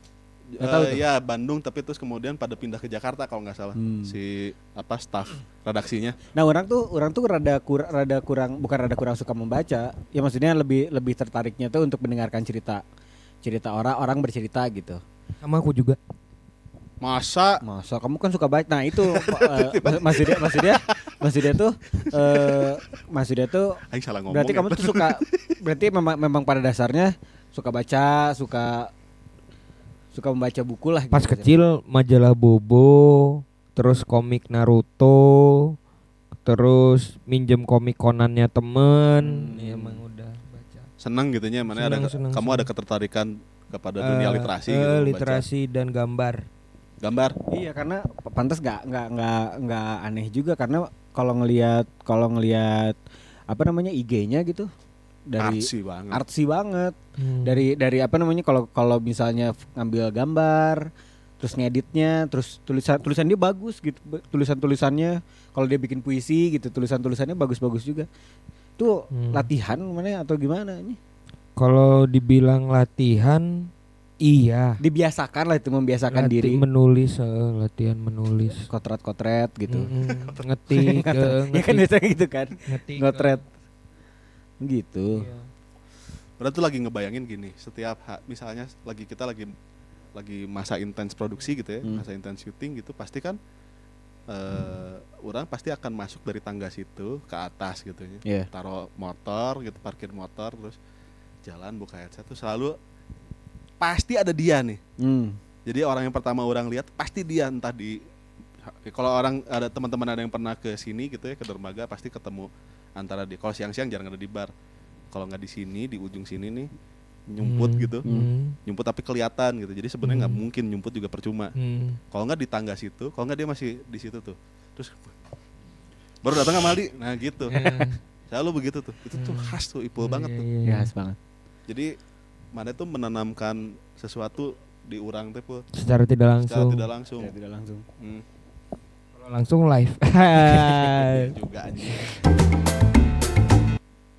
Nggak tahu tuh. Ya Bandung, tapi terus kemudian pada pindah ke Jakarta kalau nggak salah si staff redaksinya. Nah, orang tuh rada kurang bukan rada kurang suka membaca. Ya maksudnya lebih tertariknya tuh untuk mendengarkan cerita orang bercerita gitu. Sama aku juga. Masa Masa kamu kan suka baca. Nah, itu maksudnya tuh aing salah ngomong. berarti ya. kamu tuh suka berarti memang pada dasarnya suka baca, suka membaca buku lah Pas gitu. kecil majalah Bobo, terus komik Naruto, terus minjem komik Conannya temen, ya emang udah baca. Seneng gitunya, mana ada Seneng, kamu ada ketertarikan kepada dunia literasi gitu, membaca. Literasi dan gambar. Gambar. Iya, karena pantas nggak aneh juga karena kalau ngelihat apa namanya IG-nya gitu dari artsy banget. Dari apa namanya kalau misalnya ngambil gambar terus ngeditnya, terus tulisan dia bagus gitu, tulisannya kalau dia bikin puisi gitu tulisannya bagus-bagus juga. Itu latihan mana atau gimana nih? Kalau dibilang latihan, iya. Dibiasakan lah itu, membiasakan diri. Latihan menulis. Kotret gitu. Ngetik. Ya kan biasanya gitu kan. Ngotret. Gitu. Iya. Berarti tuh lagi ngebayangin gini, setiap misalnya kita lagi masa intens produksi gitu ya, masa intens syuting gitu, pasti kan orang pasti akan masuk dari tangga situ ke atas gitu ya. Yeah. Taruh motor gitu, parkir motor, terus jalan buka headset tuh selalu pasti ada dia nih. Jadi orang yang pertama orang lihat pasti dia, entah kalau orang ada teman-teman ada yang pernah ke sini gitu ya, ke dermaga, pasti ketemu antara di, kalau siang-siang jarang ada di bar. Kalau nggak di sini, di ujung sini nih nyumput gitu. Nyumput tapi kelihatan gitu. Jadi sebenarnya nggak mungkin nyumput juga percuma. Kalau nggak di tangga situ, kalau nggak dia masih di situ tuh. Terus baru datang sama Aldi. Nah gitu. Selalu begitu tuh. Itu tuh khas tuh, Ipul banget tuh. Ya, khas banget. Jadi mana tuh menanamkan sesuatu di orang teh Pul. Secara tidak langsung. Secara tidak langsung. Ya, tidak langsung. Kalau langsung live. Juga anjing.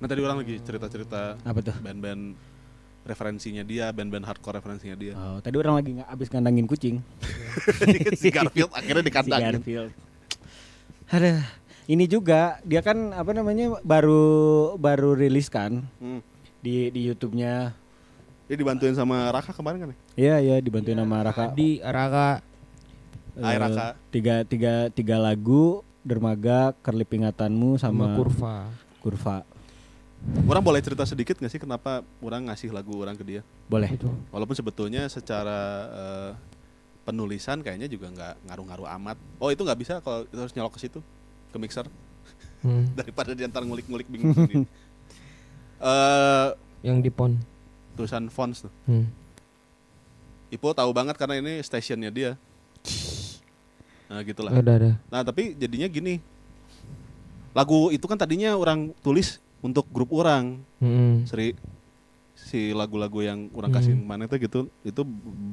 Nah tadi orang lagi cerita-cerita apa tuh? Band-band referensinya dia, band-band hardcore referensinya dia. Oh, tadi orang lagi abis kandangin kucing. Si Garfield akhirnya dikandangin. Si Garfield. Ada. Ini juga dia kan apa namanya baru rilis kan di YouTube-nya. Dia dibantuin sama Raka kemarin kan ya? Iya dibantuin sama Raka. Raka. Tiga lagu, Dermaga, Kerlip Ingatanmu sama Kurva. Orang boleh cerita sedikit gak sih kenapa orang ngasih lagu orang ke dia? Boleh. Walaupun sebetulnya secara penulisan kayaknya juga nggak ngaruh-ngaruh amat. Oh itu nggak bisa kalau itu harus nyolok ke situ, ke mixer. Daripada diantar ngulik-ngulik bingung sendiri. Yang di pon. Tulisan fonts tuh. Ipo tahu banget karena ini stationnya dia. Nah gitulah. Ada. Nah tapi jadinya gini. Lagu itu kan tadinya orang tulis untuk grup orang. Seri si lagu-lagu yang orang kasih mana itu gitu, itu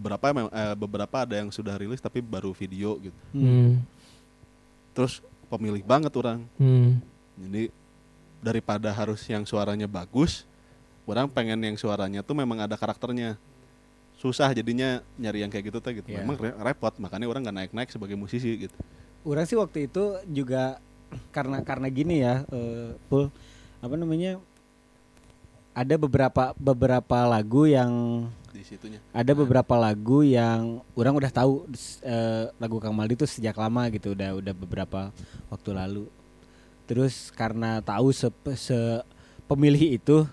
beberapa ada yang sudah rilis tapi baru video gitu. Terus pemilih banget orang. Jadi daripada harus yang suaranya bagus, orang pengen yang suaranya tuh memang ada karakternya. Susah jadinya nyari yang kayak gitu gitu. Yeah. Memang repot, makanya orang nggak naik-naik sebagai musisi gitu. Orang sih waktu itu juga karena gini ya, Pul, apa namanya? Ada beberapa lagu yang di situnya. Ada beberapa lagu yang orang udah tahu lagu Kang Maldi itu sejak lama gitu, udah beberapa waktu lalu. Terus karena tahu pemilih itu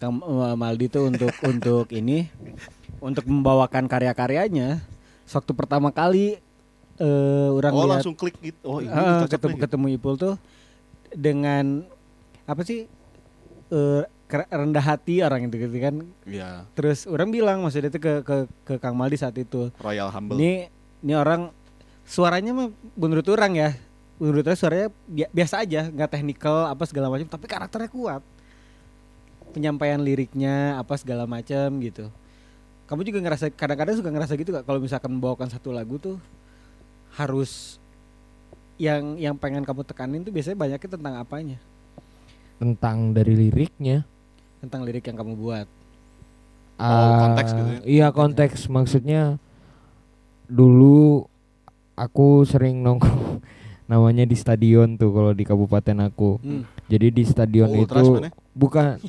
Kang Maldi itu untuk ini, untuk membawakan karya-karyanya. Waktu pertama kali orang lihat, langsung klik gitu. Oh ini ketemu Ipul tuh dengan apa sih? Rendah hati orang itu gitu kan. Iya. Terus orang bilang maksudnya itu ke Kang Maldi saat itu. Royal Humble. Ini orang suaranya mah menurut orang ya. Menurut saya suaranya biasa aja, enggak teknikal apa segala macam, tapi karakternya kuat. Penyampaian liriknya apa segala macam gitu. Kamu juga ngerasa kadang-kadang suka ngerasa gitu gak kalau misalkan membawakan satu lagu tuh harus yang pengen kamu tekanin tuh biasanya banyaknya tentang apanya? Tentang dari liriknya. Tentang lirik yang kamu buat. Konteks gitu ya? Iya konteks, maksudnya dulu aku sering nongkrong namanya di stadion tuh kalau di kabupaten aku. Jadi di stadion itu bukan.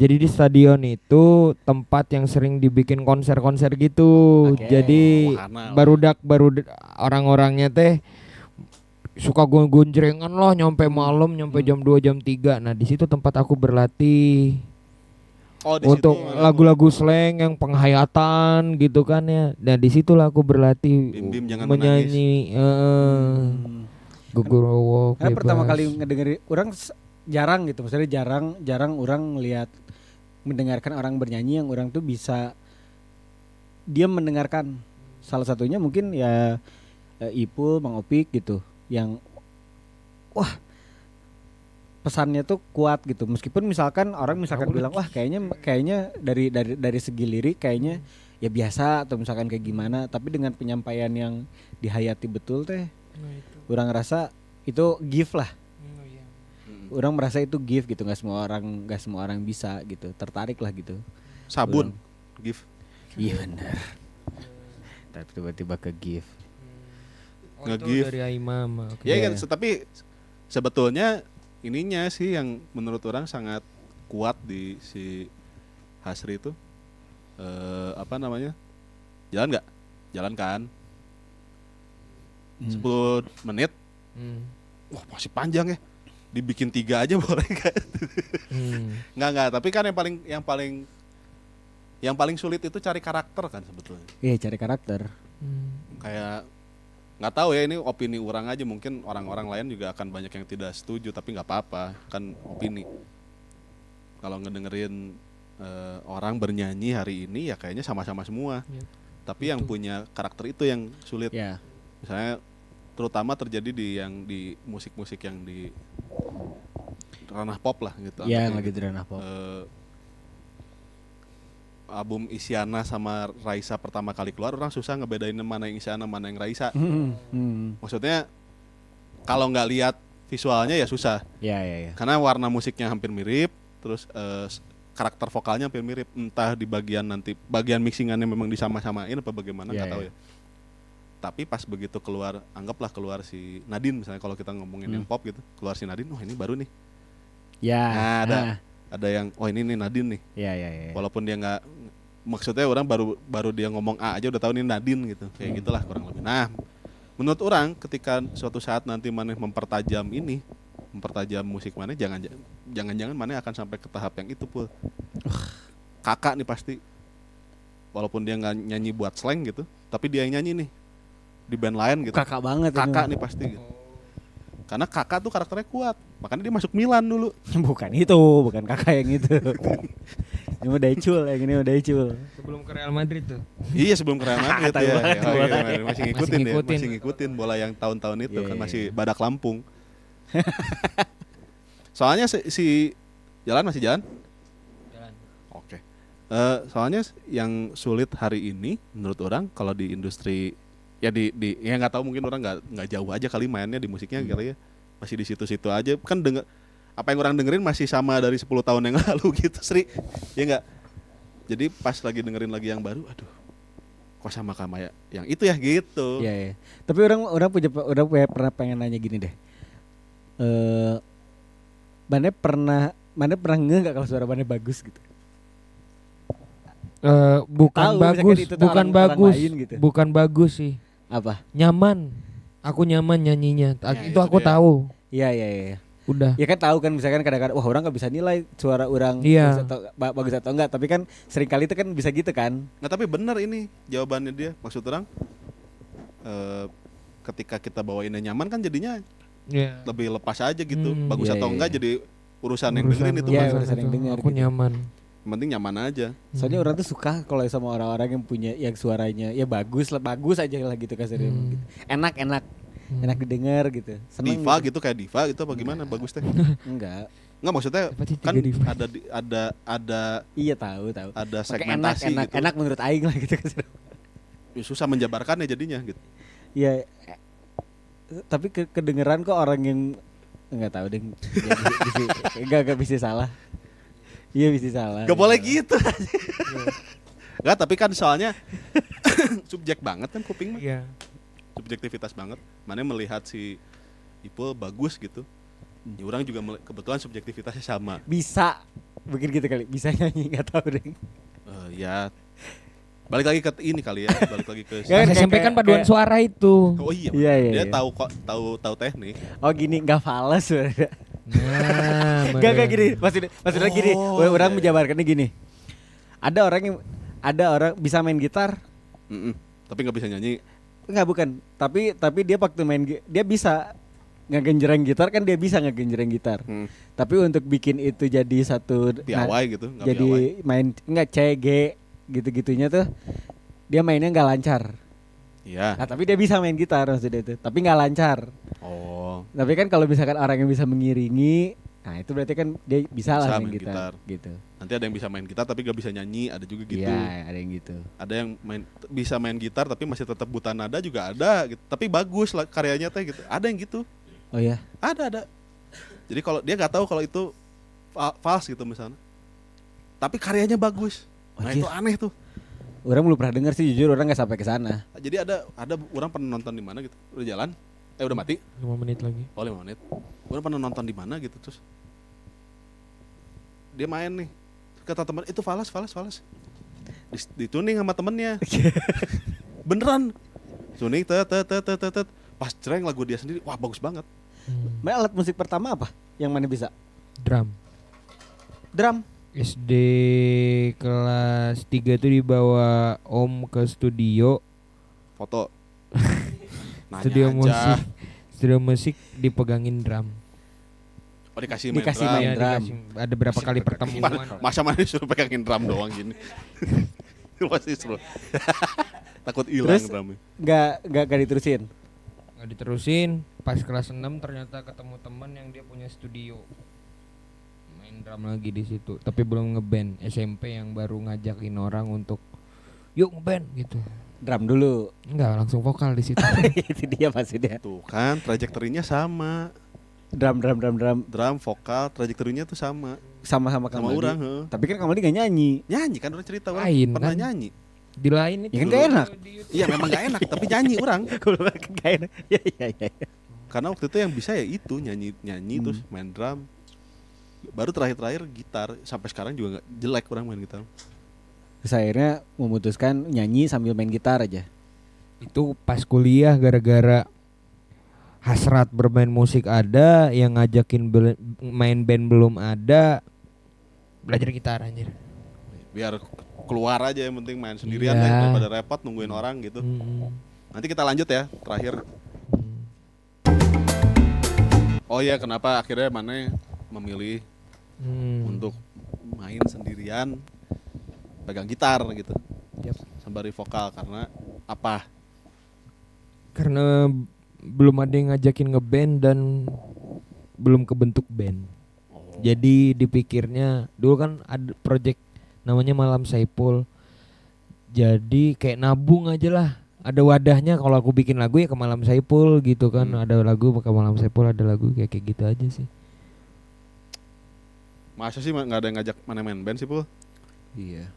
Jadi di stadion itu tempat yang sering dibikin konser-konser gitu. Jadi baru orang-orangnya teh suka gonjrengan loh nyampe malam, nyampe jam 2 jam 3. Nah, di situ tempat aku berlatih. Untuk lagu-lagu slang yang penghayatan gitu kan ya. Dan di situlah aku berlatih Bim, jangan menyanyi. Gugurwo Karena pertama bebas. kali ngedengerin orang jarang gitu, maksudnya jarang orang ngelihat mendengarkan orang bernyanyi yang orang tuh bisa dia mendengarkan. Salah satunya mungkin ya Ipul, Mang Opik gitu, yang wah pesannya tuh kuat gitu. Meskipun misalkan orang bilang wah kayaknya dari segi lirik kayaknya ya biasa atau misalkan kayak gimana, tapi dengan penyampaian yang dihayati betul teh, orang rasa itu gift lah. Orang merasa itu gift gitu, nggak semua orang bisa gitu, tertarik lah gitu. Sabun, gift. Iya benar. Tapi tiba-tiba ke gift. Oh, Nge-give. itu dari Aimam. Ya Iya. kan, tapi sebetulnya ininya sih yang menurut orang sangat kuat di si Hasri itu apa namanya? Jalan nggak? Jalan kan? 10 menit. Wah masih panjang ya. Dibikin 3 aja boleh kan? Nggak. Tapi kan yang paling sulit itu cari karakter kan sebetulnya. Iya, cari karakter. Kayak nggak tahu ya, ini opini orang aja, mungkin orang-orang lain juga akan banyak yang tidak setuju, tapi nggak apa-apa, kan opini. Kalau ngedengerin orang bernyanyi hari ini ya kayaknya sama-sama semua, tapi yang punya karakter itu yang sulit. Ya. Misalnya terutama terjadi di musik-musik yang di ranah pop lah gitu. Iya, yang Anggapnya lagi gitu. di ranah pop. Album Isyana sama Raisa pertama kali keluar, orang susah ngebedain mana yang Isyana mana yang Raisa. Maksudnya kalau nggak lihat visualnya ya susah, Ya. karena warna musiknya hampir mirip, terus karakter vokalnya hampir mirip, entah di bagian mixingannya memang disama-samain apa bagaimana nggak tahu ya. Tapi pas begitu keluar, anggaplah keluar si Nadine misalnya, kalau kita ngomongin yang pop gitu, keluar si Nadine, oh ini baru nih. Ya. Nah, ada yang oh ini nih Nadine nih. Ya. Walaupun dia nggak, maksudnya orang baru dia ngomong A aja udah tahu ini Nadine gitu, kayak gitulah kurang lebih. Nah, menurut orang ketika suatu saat nanti maneh mempertajam musik maneh, jangan maneh akan sampai ke tahap yang itu pul. Kakak nih pasti, walaupun dia nggak nyanyi buat slang gitu, tapi dia yang nyanyi nih di band lain gitu. Kakak banget Kakak ini. nih pasti gitu. Karena kakak tuh karakternya kuat, makanya dia masuk Milan dulu. Bukan kakak yang itu. Ini mah Daicul, yang ini mah Daicul. Sebelum ke Real Madrid tuh. Iya sebelum ke Real Madrid Tahu ya. banget Oh, bola. iya, masih ngikutin ya, ngikutin. masih ngikutin bola yang tahun-tahun itu Iya, kan iya, masih Badak Lampung. Soalnya si jalan masih jalan? Jalan. Oke. Soalnya yang sulit hari ini menurut orang kalau di industri ya ya nggak tahu, mungkin orang nggak jauh aja kali mainnya di musiknya kali ya, masih di situ-situ aja kan, apa yang orang dengerin masih sama dari 10 tahun yang lalu gitu Sri, ya nggak? Jadi pas lagi dengerin lagi yang baru, aduh kok sama kayak yang itu ya gitu. Iya. Tapi orang pernah pengen nanya gini deh. Mana pernah nggak kalau suara mana bagus gitu? Bukan Tahu, bagus, misalkan itu tuh bukan orang bagus, lain gitu. bukan bagus sih. Apa? Nyaman. Aku nyaman nyanyinya. Ya, Itu itu aku dia. tahu. Iya. Udah. Ya kan tahu kan, misalkan kadang-kadang wah orang nggak bisa nilai suara orang Iya. bagus atau enggak, tapi kan seringkali itu kan bisa gitu kan. Nah tapi benar ini jawabannya dia, maksud orang ketika kita bawainnya nyaman kan jadinya Iya. lebih lepas aja gitu. Bagus Iya, atau iya, enggak iya. jadi urusan yang dengerin itu Iya, kan. urusan yang denger Aku gitu. nyaman. Yang penting nyaman aja. Soalnya orang tuh suka kalau sama orang-orang yang punya yang suaranya ya bagus aja lah gitu kasarnya gitu. Enak didengar gitu. Seneng Diva gitu kayak Diva gitu apa gimana bagus teh? Enggak. Enggak maksudnya Apa sih kan tiga Diva? ada Iya tahu. ada Makanya segmentasi gitu. enak menurut aing lah gitu kasarnya. Ya, susah menjabarkannya jadinya gitu. Iya. Tapi kedengeran kok orang yang enggak tahu deh. Enggak bisa salah. Iya bisa salah. Gak boleh gitu. Enggak, tapi kan soalnya subjek banget kan kuping mah. Iya. Subjektivitas banget. Mana melihat si Ipul bagus gitu. Ya orang juga kebetulan subjektivitasnya sama. Bisa bikin gitu kali. Bisa nyanyi enggak tahu deh. Ya balik lagi ke ini kali ya, balik lagi ke Nggak, Pas SMP kan paduan suara itu. Oh iya, Iya, iya, dia iya. tahu teknik. Oh gini enggak fals sebenarnya. Nah, Enggak gini. Maksudnya gini. Oh, Orang iya. menjabarkannya gini. Ada orang bisa main gitar. Tapi nggak bisa nyanyi. Enggak bukan. Tapi dia waktu main dia bisa ngegenjreng gitar kan dia bisa ngegenjreng gitar. Tapi untuk bikin itu jadi satu Piawai gitu, nggak jadi piawai. main nggak CG gitu-gitunya tuh dia mainnya nggak lancar. Iya. Nah, tapi dia bisa main gitar maksudnya itu, tapi nggak lancar. Oh. Tapi kan kalau misalkan orang yang bisa mengiringi, nah itu berarti kan dia bisa lah main main gitar gitu. Nanti ada yang bisa main gitar tapi gak bisa nyanyi, ada juga gitu. Iya, ada yang gitu. Ada yang bisa main gitar tapi masih tetap buta nada juga ada gitu. Tapi bagus lah karyanya teh gitu. Ada yang gitu. Oh ya. Ada. Jadi kalau dia nggak tahu kalau itu false gitu misalnya. Tapi karyanya bagus. Nah, Anjir. itu aneh tuh. Orang belum pernah dengar sih, jujur orang nggak sampai ke sana. Jadi ada orang pernah nonton di mana gitu. Udah jalan. Udah mati. 5 menit lagi. Oh 5 menit. Orang pernah nonton di mana gitu terus. Dia main nih. Kata teman itu falas. Dituning sama temennya. Beneran. Tuning tet. Pas cereng lagu dia sendiri. Wah, bagus banget. Main alat musik pertama apa yang mana bisa? Drum. Drum. SD kelas 3 tuh dibawa om ke studio. Foto. Nanya Studio aja. musik. Studio musik dipegangin drum. Oh dikasih main Dikasih drum. main Iya, drum. ada berapa kali pertemuan. Masa mana disuruh pegangin drum doang gini. Pasti seru. Takut hilang Terus drumnya. nggak diterusin. Nggak diterusin. Pas kelas 6 ternyata ketemu teman yang dia punya studio. Main drum lagi di situ. Tapi belum ngeband. SMP yang baru ngajakin orang untuk yuk ngeband gitu. Drum dulu. Enggak, langsung vokal di situ. Itu dia maksudnya. Tuh kan trajektorinya sama. Drum. Drum, vokal, trajektorinya tuh sama. Sama-sama Sama kamu. orang, heeh. Tapi kan kamu nggak nyanyi. Nyanyi kan orang cerita orang Lain, pernah kan? nyanyi. Di lain itu. Ya kan gak enak. Iya memang gak enak tapi nyanyi orang. Kalau nggak enak. Iya. Karena waktu itu yang bisa ya itu nyanyi terus main drum. Baru terakhir gitar. Sampai sekarang juga nggak jelek orang main gitar. Terus akhirnya memutuskan nyanyi sambil main gitar aja. Itu pas kuliah gara-gara hasrat bermain musik ada, yang ngajakin main band belum ada, belajar gitar anjir. Biar keluar aja yang penting main sendirian Iya. deh daripada repot nungguin orang gitu. Nanti kita lanjut ya terakhir. Oh iya kenapa akhirnya mana memilih untuk main sendirian pegang gitar gitu. Yap. Sembari vokal karena apa? Karena belum ada yang ngajakin ngeband dan belum kebentuk band. Jadi dipikirnya dulu kan ada project namanya Malam Saipul. Jadi kayak nabung aja lah. Ada wadahnya kalau aku bikin lagu ya ke Malam Saipul gitu kan. Ada lagu ke Malam Saipul, ada lagu kayak gitu aja sih. Masa sih nggak ada yang ngajak mana main band sih Pul? Iya.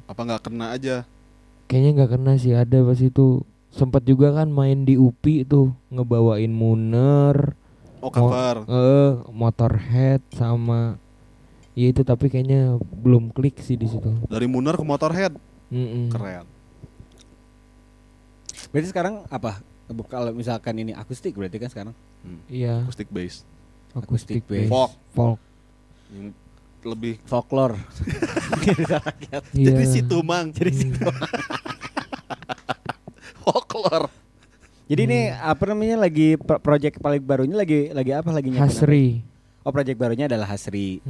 Apa nggak kena aja? Kayaknya nggak kena sih, ada pas itu. Sempat juga kan main di UPI tuh ngebawain Muner. Oh cover. Motorhead sama ya itu, tapi kayaknya belum klik sih di situ. Dari Muner ke Motorhead. Mm-mm. Keren. Berarti sekarang apa? Kalau misalkan ini akustik berarti kan sekarang? Iya, Acoustic bass. Acoustic bass. bass. Folk. Yang lebih Folklore. Iya. jadi situ mang. Jadi situ. Folklore. Jadi ini apa namanya lagi project paling barunya lagi apa lagi nyiapin apa? Hasri. Oh project barunya adalah Hasri.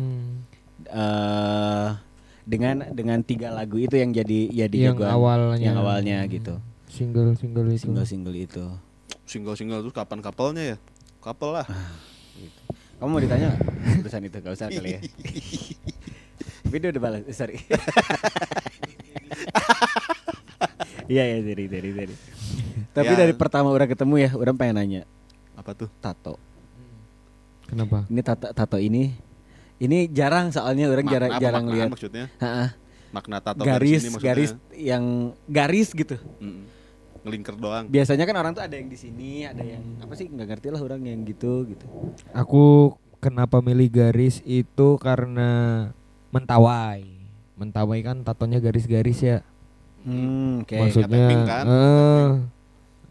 Dengan 3 lagu itu yang jadi Yang awalnya gitu. Single itu. Single itu. Single terus kapan couple-nya ya? Couple lah. Gitu. Kamu mau ditanya nggak? Urusan itu gak usah kali ya. Video udah balas, sorry. Iya dari. Tapi Ya. dari pertama orang ketemu ya, orang pengen nanya. Apa tuh? Tato. Kenapa? Ini tato ini jarang soalnya orang jarang lihat. Maksudnya? Ha-ha. Makna tato Garis ini maksudnya. yang garis gitu. Ngelingker doang. Biasanya kan orang tuh ada yang di sini, ada yang apa sih nggak ngerti lah orang yang gitu. Aku kenapa milih garis itu karena Mentawai. Mentawai kan tatonya garis-garis ya. Oke. Maksudnya tapping kan?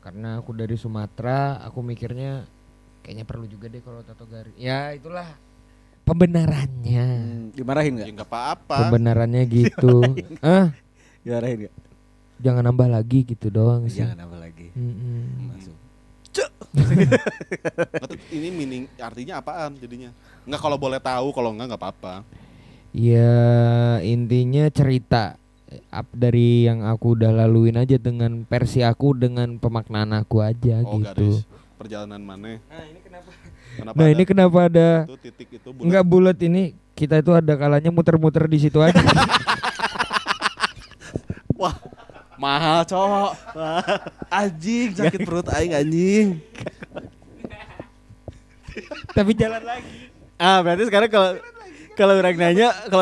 Karena aku dari Sumatera, aku mikirnya kayaknya perlu juga deh kalau tato garis. Ya itulah pembenarannya. Dimarahin Ya nggak? enggak apa-apa. Pembenarannya gitu. Dimarahin nggak? Jangan nambah lagi gitu doang sih. Jangan apa lagi. Mm-mm. Masuk. Ini meaning artinya apaan jadinya? Enggak, kalau boleh tahu, kalau enggak apa-apa. Ya intinya cerita dari yang aku udah laluin aja dengan versi aku dengan pemaknaan aku aja Oh, gitu. garis perjalanan mana? Nah, ini kenapa? Nah ini kenapa ada itu titik itu bulat? enggak bulat ini kita itu ada kalanya muter-muter di situ aja. Wah, mahal cowok. Anjing, sakit perut aing anjing. Tapi jalan lagi. Berarti sekarang kalau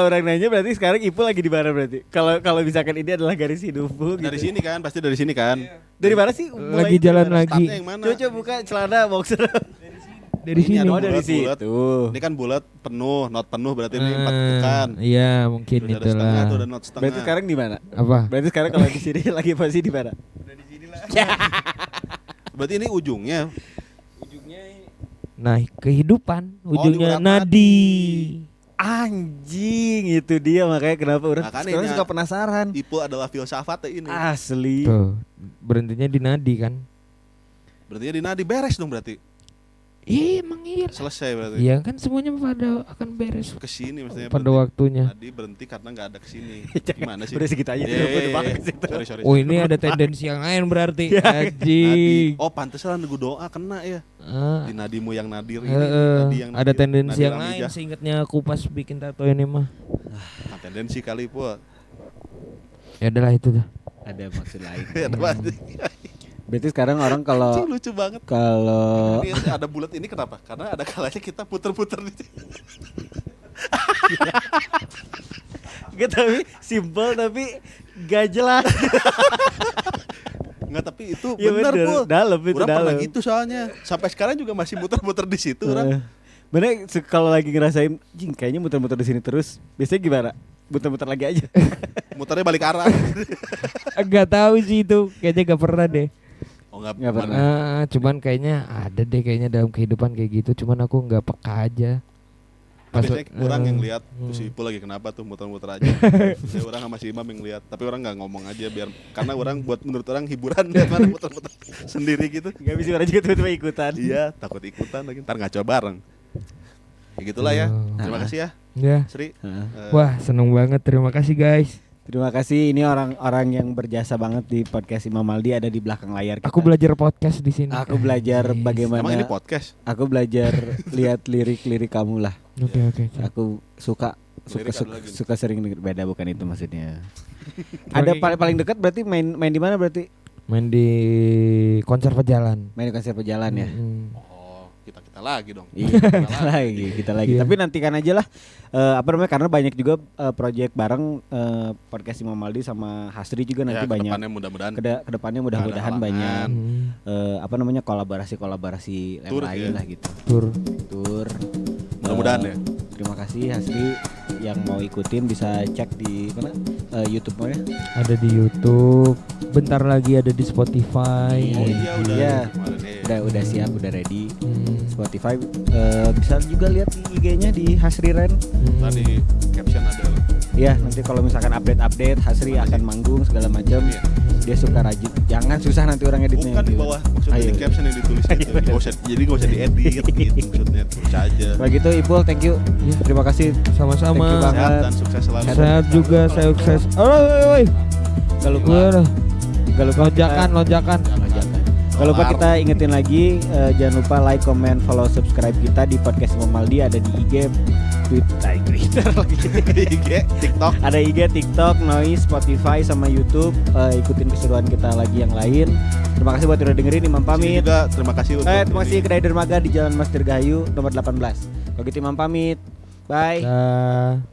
orang nanya berarti sekarang Ipul lagi di mana berarti? Kalau misalkan ini adalah garis hidupmu gitu. Dari sini kan, pasti dari sini kan. Dari mana sih? Lagi jalan lagi. Startnya yang mana? Coba buka celana boxer. Dari Ini sini. ada Oh, dari bulat. situ. Ini kan bulat penuh, not penuh berarti ini 4 bukan. Iya mungkin Terus ada setengah itulah. tuh, ada not setengah. Berarti sekarang di mana? Apa? Berarti sekarang kalau di sini lagi posisi di mana? Berarti ini ujungnya. Nah kehidupan ujungnya urat nadi. Anjing, itu dia makanya kenapa orang Makanya sekarang ini- suka penasaran. Ipul adalah filsafat ini. Asli. Tuh berhentinya di nadi kan? Berarti di nadi beres dong berarti. Iya emang iya. Selesai berarti. Iya kan semuanya pada akan beres Kesini maksudnya. pada berhenti. waktunya. Nadi berhenti karena nggak ada kesini. Gimana sih? Udah segitu aja. Iya, Udah banget ke situ. sorry. Oh ini ada tendensi yang lain berarti. Nadi. Anjing. Oh pantesan gue doa kena ya. Ah, Di nadimu yang nadir ini. Nadi yang ada nadir, tendensi nadir yang lain Amijah. seingatnya aku pas bikin tato ini mah. Nah, tendensi kali Pul. Ya adalah itu tuh. Ada maksud lain. Ada pasti. Berarti sekarang orang kalau Anjing, lucu banget. Ini ada bulat ini kenapa? Karena ada kalanya kita puter-puter di sini. Gak, tapi simple tapi gak jelas. Enggak, tapi itu Iya, benar bener. Pul. Dalam itu, Orang pernah dalam. gitu soalnya. Sampai sekarang juga masih muter-muter di situ orang. Bener kalau lagi ngerasain, jing kayaknya muter-muter di sini terus. Biasanya gimana? Muter-muter lagi aja. Muternya balik arah. Enggak tahu sih itu, kayaknya gak pernah deh. Oh enggak Nggak pernah. Cuman kayaknya ada deh kayaknya dalam kehidupan kayak gitu, cuman aku nggak peka aja. Biasanya orang yang eh, lihat tuh si Ipul lagi kenapa tuh muter-muter aja. Saya orang sama si Imam yang lihat, tapi orang nggak ngomong aja biar karena orang buat menurut orang hiburan daripada muter-muter sendiri gitu. Gak bisa orang juga tiba-tiba ikutan. Iya, takut ikutan lagi ntar ngaco bareng. Ya gitulah ya. Terima kasih ya, Ya. Sri. Wah, seneng banget. Terima kasih guys. Terima kasih, ini orang-orang yang berjasa banget di podcast Imam Maldi ada di belakang layar kita. Aku belajar podcast di sini. Aku belajar Yes. bagaimana. Emang ini podcast? Aku belajar lihat lirik-lirik kamu lah. Oke. Aku suka Lirik ada lagi nih. suka sering denger. Beda bukan itu maksudnya. Ada paling dekat berarti main di mana berarti? Main di konser pejalan. Main di konser pejalan ya. Oh, kita lagi dong. Iya, kita lagi. Iya. Tapi nantikan aja lah. Karena banyak juga project bareng podcast Imam Maldi sama Hasri juga nanti Ya, banyak. kedepannya mudah-mudahan. Kedepannya mudah-mudahan Nggak ada banyak Hmm. kolaborasi yang Tur lain ya. lah gitu. Tur. Mudah-mudahan ya. Terima kasih Hasri yang mau ikutin bisa cek di mana YouTube-nya. Ada di YouTube. Bentar lagi ada di Spotify. Oh iya udah. Iya. Kemarin, ya. Udah siap, udah ready. Hmm. Spotify bisa juga lihat IG-nya di Hasri Ren. Tadi caption ada. Ya, nanti kalau misalkan update Hasri akan manggung segala macam. Iya. Dia suka rajin. Jangan susah nanti orang editnya. Bukan di bawah, maksudnya Ayo. di caption yang ditulis gitu. Jadi nggak usah diedit gitu maksudnya, tulis aja. Kalau gitu Ipul, thank you. Terima kasih. Thank you Sama-sama. banget. Sehat dan sukses selalu. Sehat juga, saya sukses. Oi. Gak lupa. Lonjakan. Lonjakan. Gak lupa kita ingetin lagi, jangan lupa like, comment, follow, subscribe kita di podcast Imam Maldi, ada di IG, Twitter lagi. IG, TikTok. Ada IG, TikTok, Noise, Spotify, sama YouTube. Ikutin keseruan kita lagi yang lain. Terima kasih buat udah dengerin. Imam Sini pamit. juga terima kasih untuk Terima kasih ini. Kedai Dermaga di Jalan Mas Dirgahayu nomor 18. Kalau gitu Imam pamit. Bye. Dah.